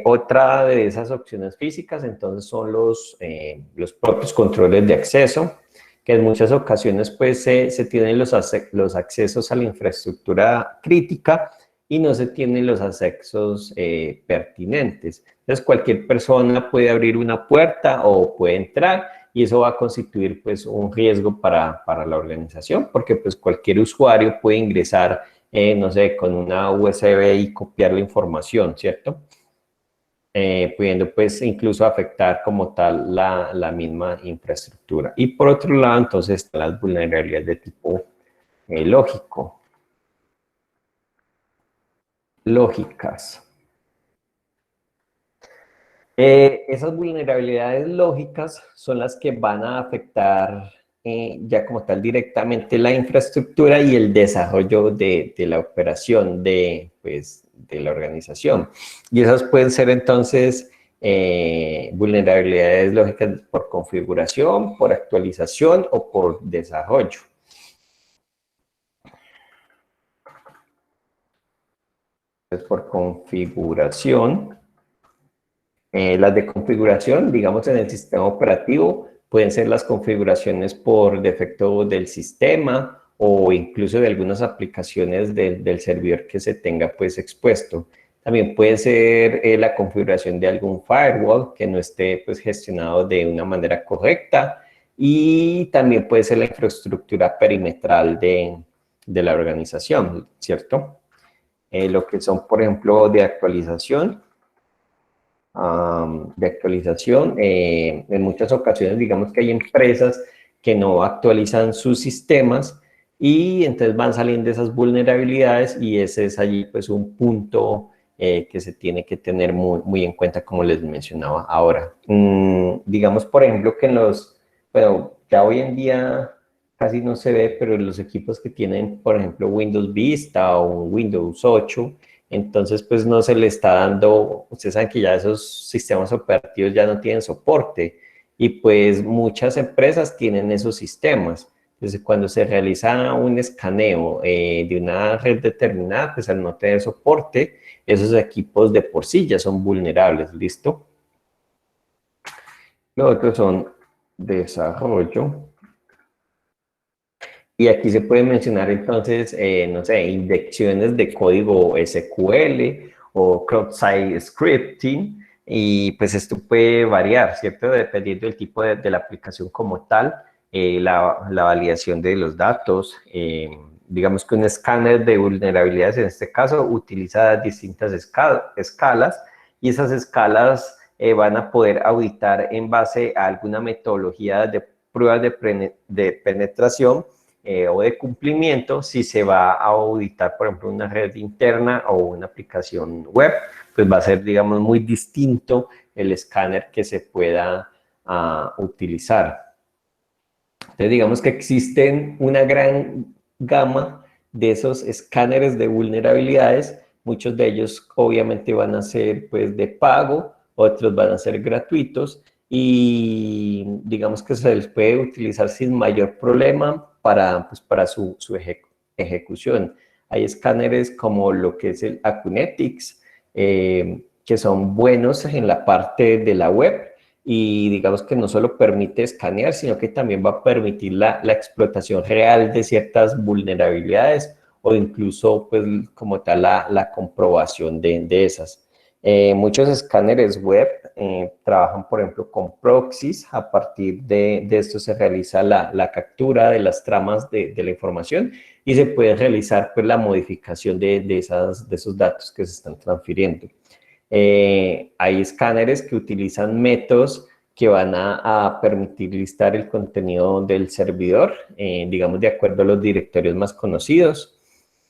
Otra de esas opciones físicas, entonces, son los propios controles de acceso, que en muchas ocasiones, pues, se tienen los accesos a la infraestructura crítica y no se tienen los accesos pertinentes. Entonces, cualquier persona puede abrir una puerta o puede entrar y eso va a constituir, pues, un riesgo para la organización, porque, pues, cualquier usuario puede ingresar, no sé, con una USB y copiar la información, ¿cierto? Pudiendo pues incluso afectar como tal la misma infraestructura. Y por otro lado, entonces están las vulnerabilidades de tipo lógicas. Esas vulnerabilidades lógicas son las que van a afectar ya como tal directamente la infraestructura y el desarrollo de la operación de la organización. Y esas pueden ser entonces vulnerabilidades lógicas por configuración, por actualización o por desarrollo. Entonces, por configuración. Las de configuración, digamos en el sistema operativo, pueden ser las configuraciones por defecto del sistema o incluso de algunas aplicaciones del servidor que se tenga pues expuesto. También puede ser la configuración de algún firewall que no esté pues gestionado de una manera correcta y también puede ser la infraestructura perimetral de la organización, ¿cierto? Lo que son, por ejemplo, de actualización. En muchas ocasiones digamos que hay empresas que no actualizan sus sistemas y entonces van saliendo esas vulnerabilidades y ese es allí pues un punto que se tiene que tener muy en cuenta como les mencionaba ahora. Digamos por ejemplo que bueno, ya hoy en día casi no se ve, pero los equipos que tienen por ejemplo Windows Vista o Windows 8, entonces, pues no se le está dando, ustedes saben que ya esos sistemas operativos ya no tienen soporte y pues muchas empresas tienen esos sistemas. Entonces, cuando se realiza un escaneo de una red determinada, pues al no tener soporte, esos equipos de por sí ya son vulnerables, ¿listo? Los otros son desarrollo. Y aquí se puede mencionar entonces, no sé, inyecciones de código SQL o cross-site scripting, y pues esto puede variar, ¿cierto? Dependiendo del tipo de la aplicación como tal, la validación de los datos. Digamos que un escáner de vulnerabilidades en este caso utiliza distintas escalas, y esas escalas van a poder auditar en base a alguna metodología de pruebas de penetración o de cumplimiento. Si se va a auditar, por ejemplo, una red interna o una aplicación web, pues va a ser, digamos, muy distinto el escáner que se pueda utilizar. Entonces, digamos que existen una gran gama de esos escáneres de vulnerabilidades. Muchos de ellos obviamente van a ser pues de pago, otros van a ser gratuitos, y digamos que se les puede utilizar sin mayor problema para su ejecución. Hay escáneres como lo que es el Acunetics, que son buenos en la parte de la web, y digamos que no solo permite escanear, sino que también va a permitir la explotación real de ciertas vulnerabilidades, o incluso pues como tal la comprobación de esas. Muchos escáneres web trabajan, por ejemplo, con proxies. A partir de esto se realiza la captura de las tramas de la información, y se puede realizar pues la modificación de esos datos que se están transfiriendo. Hay escáneres que utilizan métodos que van a permitir listar el contenido del servidor, digamos, de acuerdo a los directorios más conocidos.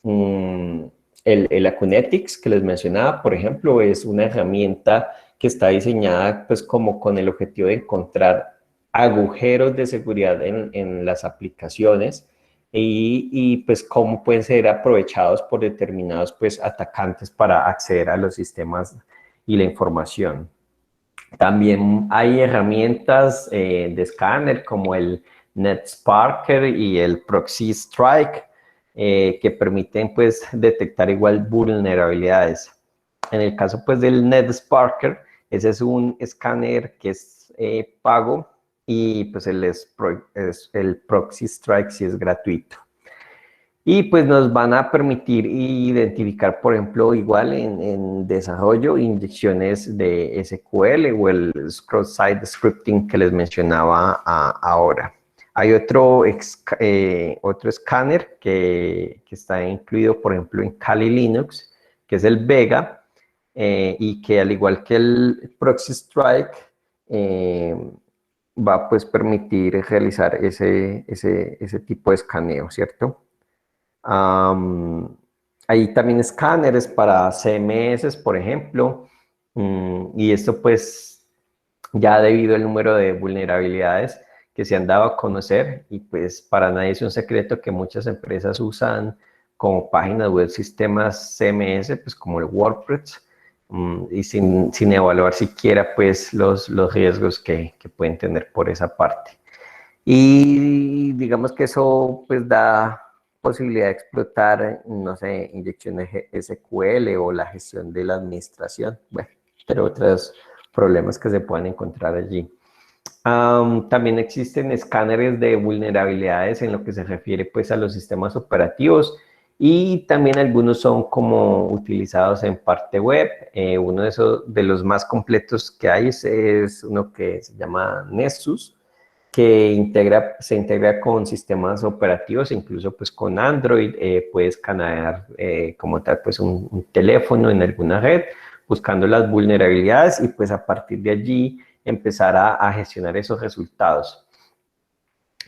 El Acunetics que les mencionaba, por ejemplo, es una herramienta que está diseñada pues como con el objetivo de encontrar agujeros de seguridad en las aplicaciones, y pues cómo pueden ser aprovechados por determinados pues atacantes para acceder a los sistemas y la información. También hay herramientas de escáner como el NetSparker y el Proxy Strike, que permiten pues detectar igual vulnerabilidades. En el caso pues del NetSparker, ese es un escáner que es pago, y pues el Proxy Strike sí es gratuito. Y pues nos van a permitir identificar, por ejemplo, igual en desarrollo, inyecciones de SQL o el cross-site scripting que les mencionaba ahora. Hay otro escáner que está incluido, por ejemplo, en Kali Linux, que es el Vega, y que al igual que el Proxy Strike, va a pues permitir realizar ese tipo de escaneo, ¿cierto? Hay también escáneres para CMS, por ejemplo, y esto pues ya debido al número de vulnerabilidades que se han dado a conocer, y pues para nadie es un secreto que muchas empresas usan como páginas web sistemas CMS, pues como el WordPress, y sin evaluar siquiera pues los riesgos que pueden tener por esa parte. Y digamos que eso pues da posibilidad de explotar, no sé, inyecciones SQL o la gestión de la administración, bueno, entre otros problemas que se puedan encontrar allí. También existen escáneres de vulnerabilidades en lo que se refiere pues a los sistemas operativos, y también algunos son como utilizados en parte web. Uno de los más completos que hay es uno que se llama Nessus, que se integra con sistemas operativos, incluso pues con Android. Puedes escanear como tal pues un teléfono en alguna red, buscando las vulnerabilidades, y pues a partir de allí empezar a gestionar esos resultados.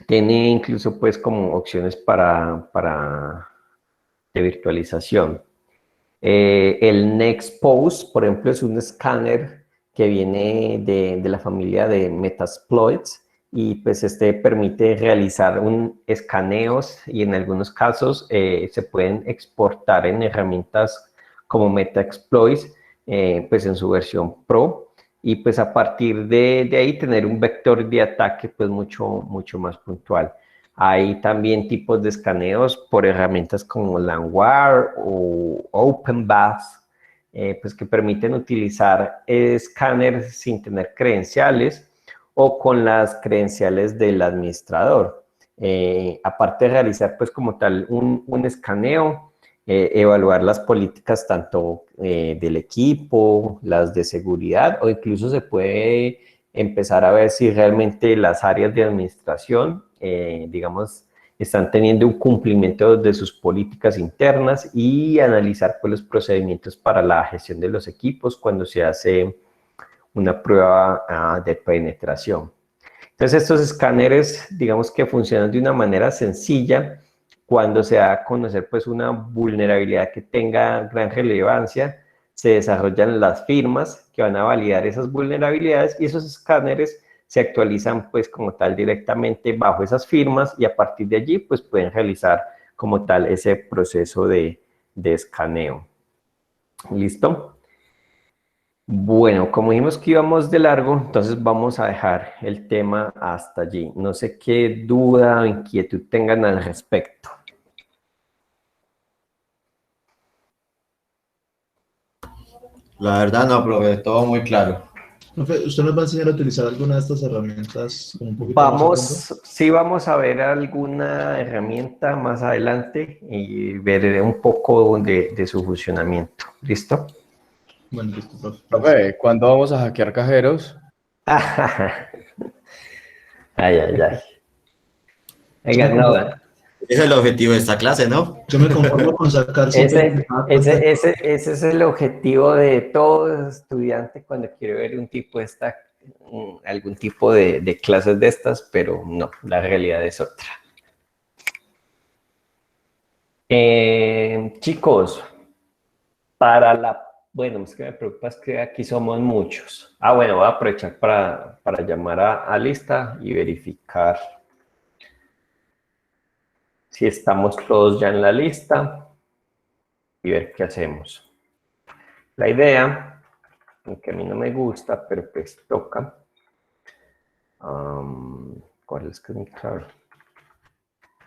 Tiene incluso pues como opciones de virtualización. El Nexpose, por ejemplo, es un escáner que viene de la familia de Metasploits, y pues este permite realizar escaneos, y en algunos casos se pueden exportar en herramientas como Metasploits, pues en su versión Pro, y pues a partir de ahí tener un vector de ataque pues mucho más puntual. Hay también tipos de escaneos por herramientas como Landware o OpenBAS, pues que permiten utilizar escáneres sin tener credenciales o con las credenciales del administrador. Aparte de realizar pues como tal un escaneo, evaluar las políticas tanto del equipo, las de seguridad, o incluso se puede empezar a ver si realmente las áreas de administración, digamos, están teniendo un cumplimiento de sus políticas internas y analizar pues, los procedimientos para la gestión de los equipos cuando se hace una prueba de penetración. Entonces estos escáneres, digamos que funcionan de una manera sencilla cuando se da a conocer pues una vulnerabilidad que tenga gran relevancia, se desarrollan las firmas que van a validar esas vulnerabilidades y esos escáneres se actualizan pues como tal directamente bajo esas firmas y a partir de allí pues pueden realizar como tal ese proceso de escaneo. ¿Listo? Bueno, como dijimos que íbamos de largo, entonces vamos a dejar el tema hasta allí. No sé qué duda o inquietud tengan al respecto. La verdad no, profe, todo muy claro. Profe, ¿usted nos va a enseñar a utilizar alguna de estas herramientas como un poquito más a fondo? Sí vamos a ver alguna herramienta más adelante y veré un poco de su funcionamiento. ¿Listo? Bueno, listo, profe. Profe, ¿cuándo vamos a hackear cajeros? Ay, ay, ay. Oiga, no, Ese es el objetivo de esta clase, ¿no? Yo me conformo con sacar siempre. ese es el objetivo de todo estudiante cuando quiere ver un tipo de algún tipo de clases de estas, pero no, la realidad es otra. Chicos, bueno, es que me preocupa es que aquí somos muchos. Bueno, voy a aprovechar para llamar a lista y verificar si estamos todos ya en la lista y ver qué hacemos. La idea, aunque a mí no me gusta, pero pues toca. ¿Cuál es que es mi clave?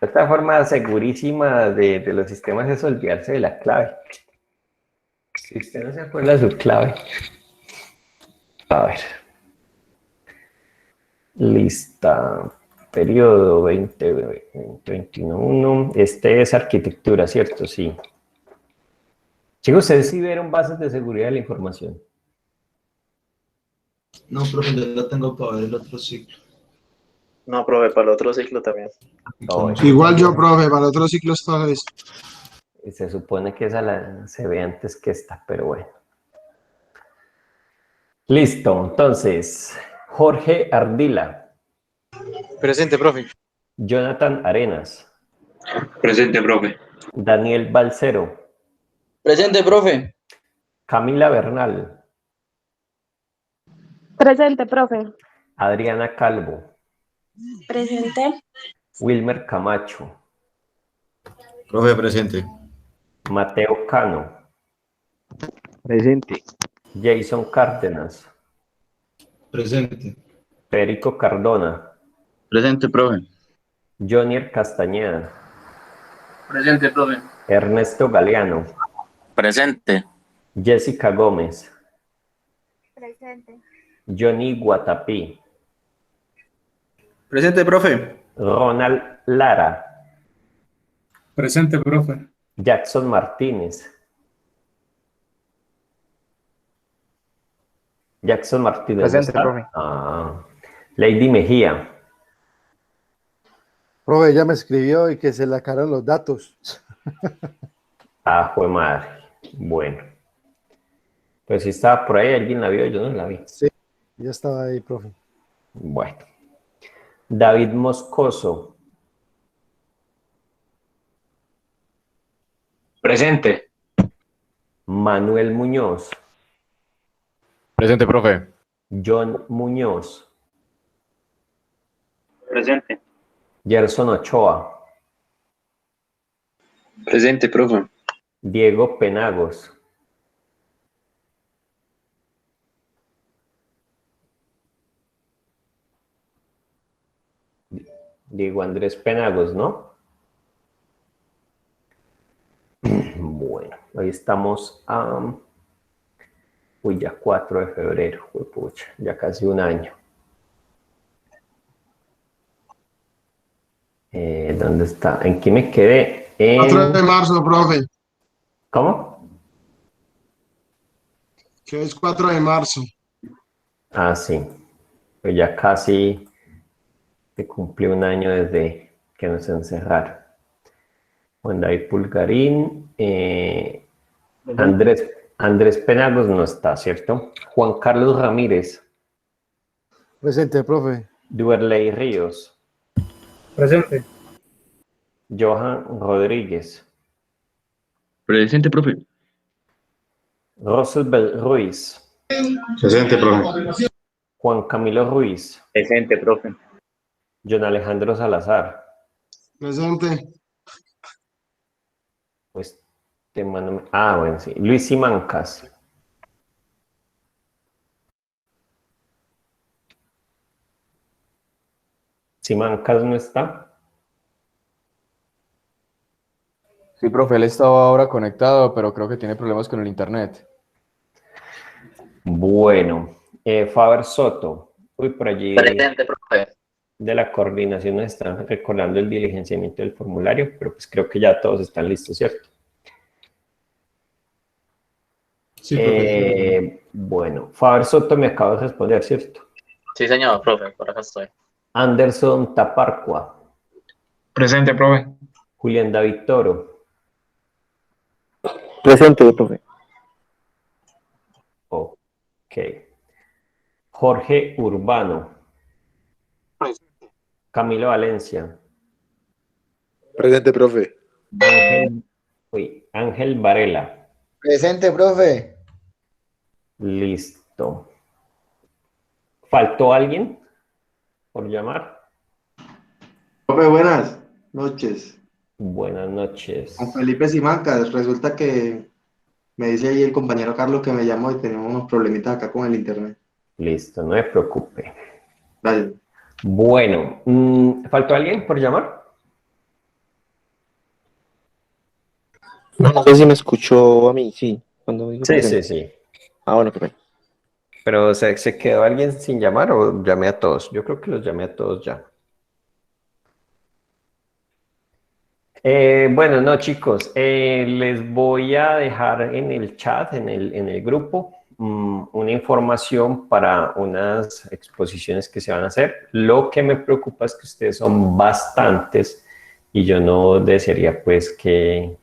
Esta forma segurísima de los sistemas es olvidarse de la clave. Si usted no se acuerda de su clave. A ver. Lista. Periodo 2021. Este es arquitectura, ¿cierto? Sí. Chicos, ¿ustedes sí vieron bases de seguridad de la información? No, profe, yo la tengo para ver el otro ciclo. No, profe, para el otro ciclo también. Igual yo, profe, para otro ciclo está eso. Se supone que esa se ve antes que esta, pero bueno. Listo, entonces, Jorge Ardila. Presente, profe. Jonathan Arenas. Presente, profe. Daniel Balcero. Presente, profe. Camila Bernal. Presente, profe. Adriana Calvo. Presente. Wilmer Camacho. Profe, presente. Mateo Cano. Presente. Jason Cárdenas. Presente. Federico Cardona. Presente, profe. Jonier Castañeda. Presente, profe. Ernesto Galeano. Presente. Jessica Gómez. Presente. Johnny Guatapí. Presente, profe. Ronald Lara. Presente, profe. Jackson Martínez. Jackson Martínez. Presente, ¿está? profe. Lady Mejía. Profe, ella me escribió y que se le acabaron los datos. Jue madre. Bueno. Pues si estaba por ahí, alguien la vio, yo no la vi. Sí, ya estaba ahí, profe. Bueno. David Moscoso. Presente. Manuel Muñoz. Presente, profe. John Muñoz. Presente. Gerson Ochoa. Presente, profe. Diego Penagos. Diego Andrés Penagos, ¿no? Bueno, hoy estamos a... ya 4 de febrero, pucha, ya casi un año. ¿Dónde está? ¿En qué me quedé? 4 de marzo, profe. ¿Cómo? Que es 4 de marzo. Ah, sí. Pues ya casi se cumplió un año desde que nos encerraron. Juan David Pulgarín, Andrés Penagos no está, ¿cierto? Juan Carlos Ramírez, Presente, profe. Duerley Ríos, Presente. Johan Rodríguez, Presente, profe. Roosevelt Ruiz, Presente, profe. Juan Camilo Ruiz, Presente, profe. John Alejandro Salazar. Presente. Pues te mando. Ah, bueno, sí. Luis Simancas. Simancas no está. Sí, profe, él estaba ahora conectado, pero creo que tiene problemas con el internet. Bueno, Faber Soto. Uy, por allí Presente, profe. de la coordinación nos están recordando el diligenciamiento del formulario, pero pues creo que ya todos están listos, ¿cierto? Sí, profe. Bueno, Faber Soto me acaba de responder, ¿cierto? Sí, señor, profe, por acá estoy. Anderson Taparcua, Presente, profe. Julián David Toro, Presente, profe. ok. Jorge Urbano, Camilo Valencia, Presente, profe. Ángel Varela. Presente, profe. Listo. ¿Faltó alguien por llamar? Profe, buenas noches. Buenas noches. Con Felipe Simancas, resulta que me dice ahí el compañero Carlos que me llamó y tenemos unos problemitas acá con el internet. Listo, no se preocupe. Dale. Bueno, ¿faltó alguien por llamar? No sé si me escuchó a mí, sí. Cuando digo Sí, presente. sí. Ah, bueno, profe. Pero ¿se quedó alguien sin llamar o llamé a todos? Yo creo que los llamé a todos ya. Bueno, no, chicos, les voy a dejar en el chat, en el grupo, una información para unas exposiciones que se van a hacer. Lo que me preocupa es que ustedes son bastantes y yo no desearía pues que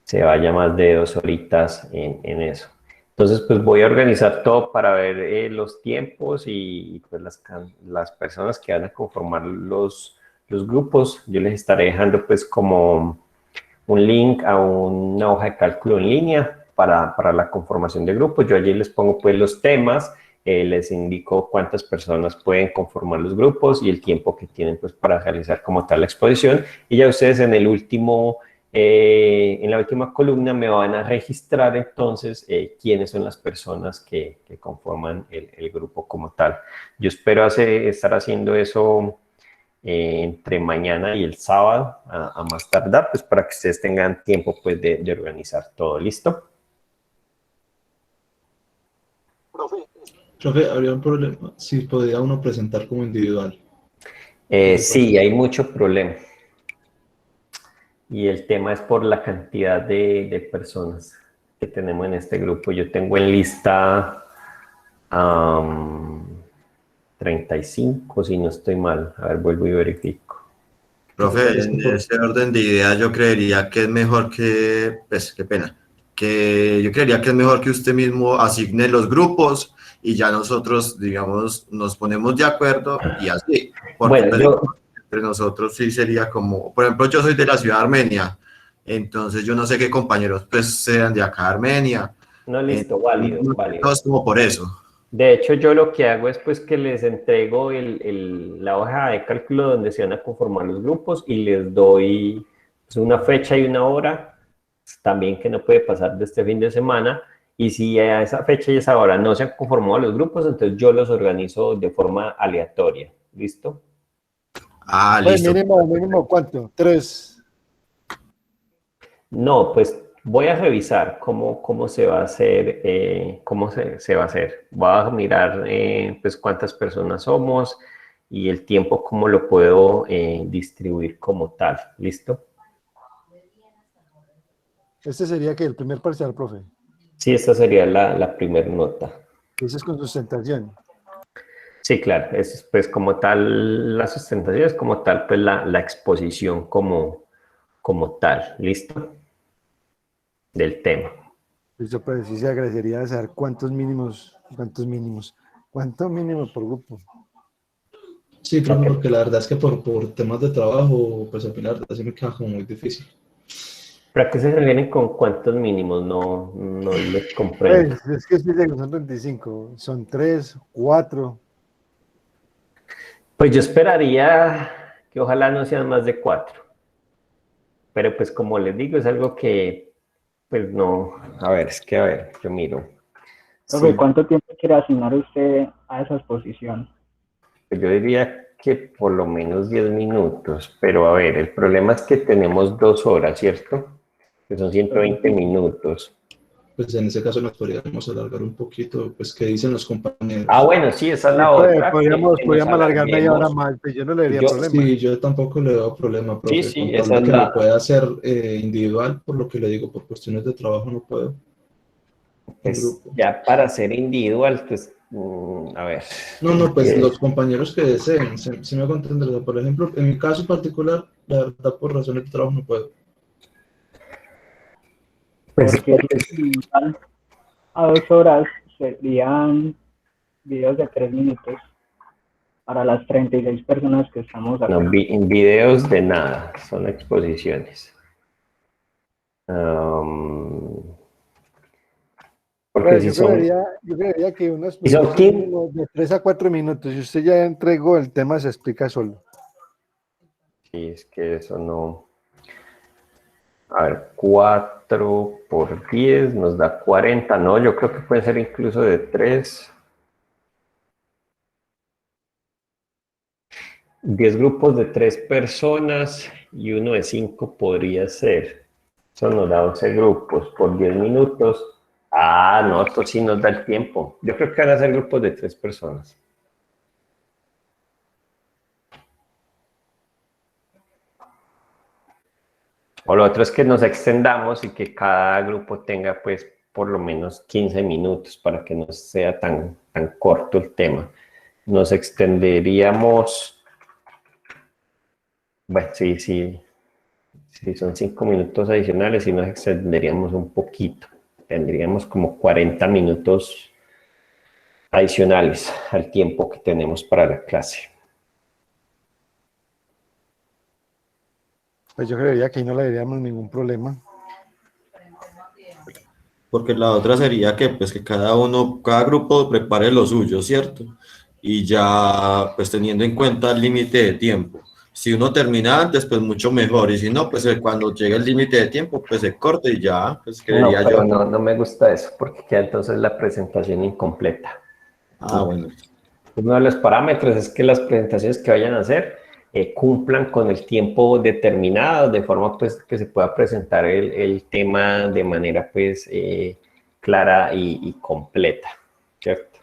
se vaya más de 2 horitas en eso. Entonces, pues voy a organizar todo para ver los tiempos y pues las personas que van a conformar los grupos. Yo les estaré dejando pues como un link a una hoja de cálculo en línea para la conformación de grupos. Yo allí les pongo pues los temas, les indico cuántas personas pueden conformar los grupos y el tiempo que tienen pues para realizar como tal la exposición. Y ya ustedes en la última columna me van a registrar entonces quiénes son las personas que conforman el grupo como tal. Yo espero estar haciendo eso entre mañana y el sábado a más tardar, pues para que ustedes tengan tiempo pues de organizar todo. ¿Listo? Profe, habría un problema si podría uno presentar como individual. Sí, hay mucho problema. Y el tema es por la cantidad de personas que tenemos en este grupo. Yo tengo en lista 35, si no estoy mal. A ver, vuelvo y verifico. Profe, en ese orden de ideas yo creería que es mejor que, pues qué pena, que yo creería que es mejor que usted mismo asigne los grupos y ya nosotros, digamos, nos ponemos de acuerdo y así. Porque Bueno, pues, entre nosotros sí sería como, por ejemplo, yo soy de la ciudad de Armenia, entonces yo no sé qué compañeros pues sean de acá de Armenia. No, listo, válido. No es como por eso. De hecho, yo lo que hago es pues que les entrego la hoja de cálculo donde se van a conformar los grupos y les doy pues, una fecha y una hora, también que no puede pasar de este fin de semana, y si a esa fecha y esa hora no se han conformado los grupos, entonces yo los organizo de forma aleatoria. ¿Listo? Ah, Pues listo. mínimo, ¿cuánto? 3. No, pues voy a revisar cómo se va a hacer, cómo se va a hacer. Voy a mirar pues cuántas personas somos y el tiempo cómo lo puedo distribuir como tal. ¿Listo? Este sería que el primer parcial, profe. Sí, esta sería la primera nota. Ese es con sustentación. Sí, claro, es pues como tal, la sustentación es como tal, pues la exposición como tal, ¿listo? Del tema. Listo, pues sí se agradecería saber cuánto mínimo por grupo. Sí, profe, porque la verdad es que por temas de trabajo, pues al final así me queda como muy difícil. ¿Para qué se vienen con cuántos mínimos? No les comprendo. Pues, es que sí, son 25, son 3, 4. Pues yo esperaría que ojalá no sean más de 4. Pero pues como les digo, es algo que, pues no, a ver, yo miro. Profe, Sí, ¿cuánto tiempo quiere asignar usted a esa exposición? pues yo diría que por lo menos 10 minutos, pero a ver, el problema es que tenemos 2 horas, ¿cierto? Que son 120 minutos. Pues en ese caso nos podríamos alargar un poquito, pues qué dicen los compañeros. Ah, bueno, sí, esa es la otra. Podríamos que nos alargar media hora alarguemos. más, pues yo no le vería problema. Sí, yo tampoco le veo problema, profe. Sí, Con esa tal de es que la... lo pueda hacer individual, por lo que le digo, por cuestiones de trabajo no puedo. Pues ya para ser individual, pues, a ver. No, pues los compañeros que deseen, si me hago entender. O sea, por ejemplo, en mi caso particular, la verdad, por razones de trabajo no puedo. Pues, Porque si individual a 2 horas serían videos de 3 minutos para las 36 personas que estamos acá. no, videos de nada, son exposiciones. Porque Pues si yo son... creería que unos ¿Y son mínimo de 3 a 4 minutos. Si usted ya entregó el tema, se explica solo. Sí, es que eso no... A ver, 4 por 10 nos da 40, ¿no? Yo creo que puede ser incluso de 3. 10 grupos de 3 personas y uno de 5 podría ser. Eso nos da 11 grupos por 10 minutos. Ah, no, esto sí nos da el tiempo. Yo creo que van a ser grupos de 3 personas. O lo otro es que nos extendamos y que cada grupo tenga pues por lo menos 15 minutos para que no sea tan corto el tema. Nos extenderíamos, bueno, sí, son 5 minutos adicionales y nos extenderíamos un poquito. Tendríamos como 40 minutos adicionales al tiempo que tenemos para la clase. Pues yo creería que ahí no le veríamos ningún problema. Porque la otra sería que, pues, que cada grupo prepare lo suyo, ¿cierto? Y ya, pues, teniendo en cuenta el límite de tiempo. Si uno termina antes, pues, mucho mejor. Y si no, pues, cuando llegue el límite de tiempo, pues, se corte y ya, pues, creería No, pero yo. no me gusta eso, porque queda entonces la presentación incompleta. Bueno. Uno de los parámetros es que las presentaciones que vayan a hacer cumplan con el tiempo determinado, de forma pues que se pueda presentar el tema de manera pues clara y completa, ¿cierto?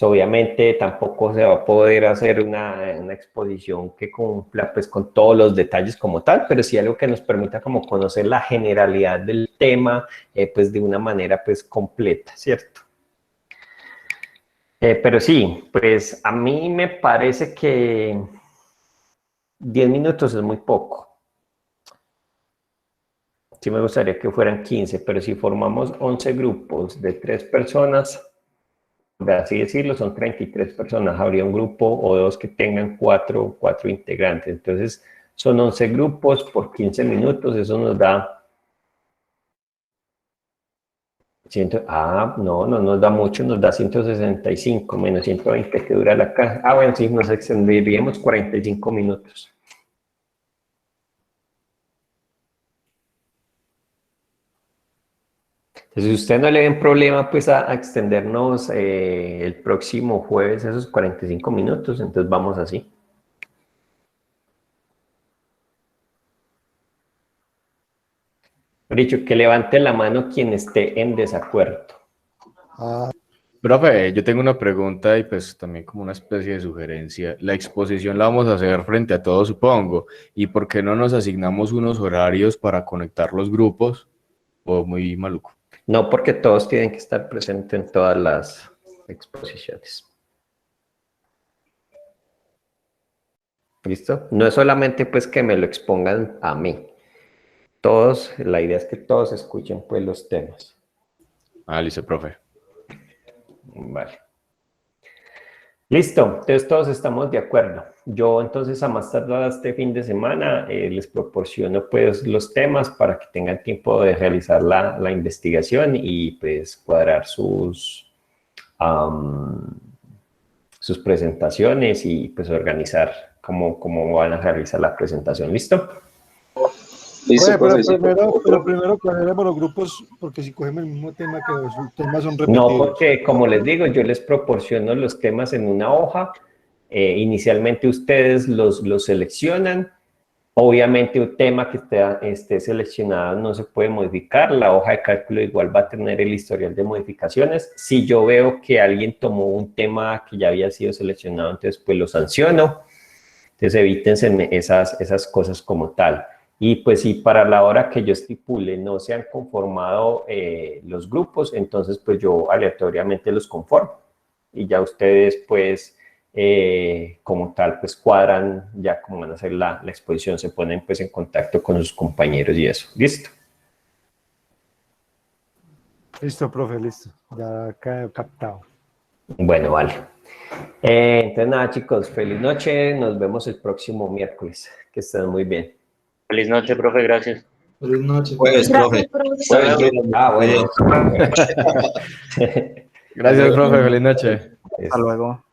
Obviamente tampoco se va a poder hacer una exposición que cumpla pues con todos los detalles como tal, pero sí algo que nos permita como conocer la generalidad del tema pues de una manera pues completa, ¿cierto? Pero sí, pues a mí me parece que 10 minutos es muy poco. Sí me gustaría que fueran 15, pero si formamos 11 grupos de 3 personas, por así decirlo, son 33 personas. Habría un grupo o 2 que tengan 4 integrantes. Entonces, son 11 grupos por 15 minutos. Eso nos da... no nos da mucho, nos da 165 menos 120 que dura la clase. Bueno, sí, nos extenderíamos 45 minutos. Entonces, si usted no le ven problema pues a extendernos el próximo jueves esos 45 minutos, entonces vamos así. Dicho, que levante la mano quien esté en desacuerdo. Profe, yo tengo una pregunta y pues también como una especie de sugerencia. La exposición la vamos a hacer frente a todos, supongo. ¿Y por qué no nos asignamos unos horarios para conectar los grupos? o muy maluco. No, porque todos tienen que estar presentes en todas las exposiciones. ¿Listo? No es solamente pues que me lo expongan a mí. Todos, la idea es que todos escuchen pues los temas. Ah, listo, profe. Vale. Listo, entonces todos estamos de acuerdo. Yo entonces a más tardar este fin de semana les proporciono pues los temas para que tengan tiempo de realizar la investigación y pues cuadrar sus presentaciones y pues organizar cómo van a realizar la presentación. ¿Listo? Oye, pero primero cuadremos los grupos, porque si cogemos el mismo tema, que los temas son repetidos. No, porque como les digo, yo les proporciono los temas en una hoja. Inicialmente ustedes los seleccionan. Obviamente un tema que esté seleccionado no se puede modificar. La hoja de cálculo igual va a tener el historial de modificaciones. Si yo veo que alguien tomó un tema que ya había sido seleccionado, entonces pues lo sanciono. Entonces evítense esas cosas como tal. Y pues si para la hora que yo estipule no se han conformado los grupos, entonces pues yo aleatoriamente los conformo. Y ya ustedes pues como tal pues cuadran ya cómo van a hacer la exposición, se ponen pues en contacto con sus compañeros y eso. ¿Listo? Listo, profe, listo. Ya quedó captado. Bueno, vale. Entonces nada chicos, feliz noche. Nos vemos el próximo miércoles. Que estén muy bien. Feliz noche, profe, gracias. Feliz noche. Jueves, profe. Bueno. Gracias, profe, feliz noche. Hasta luego.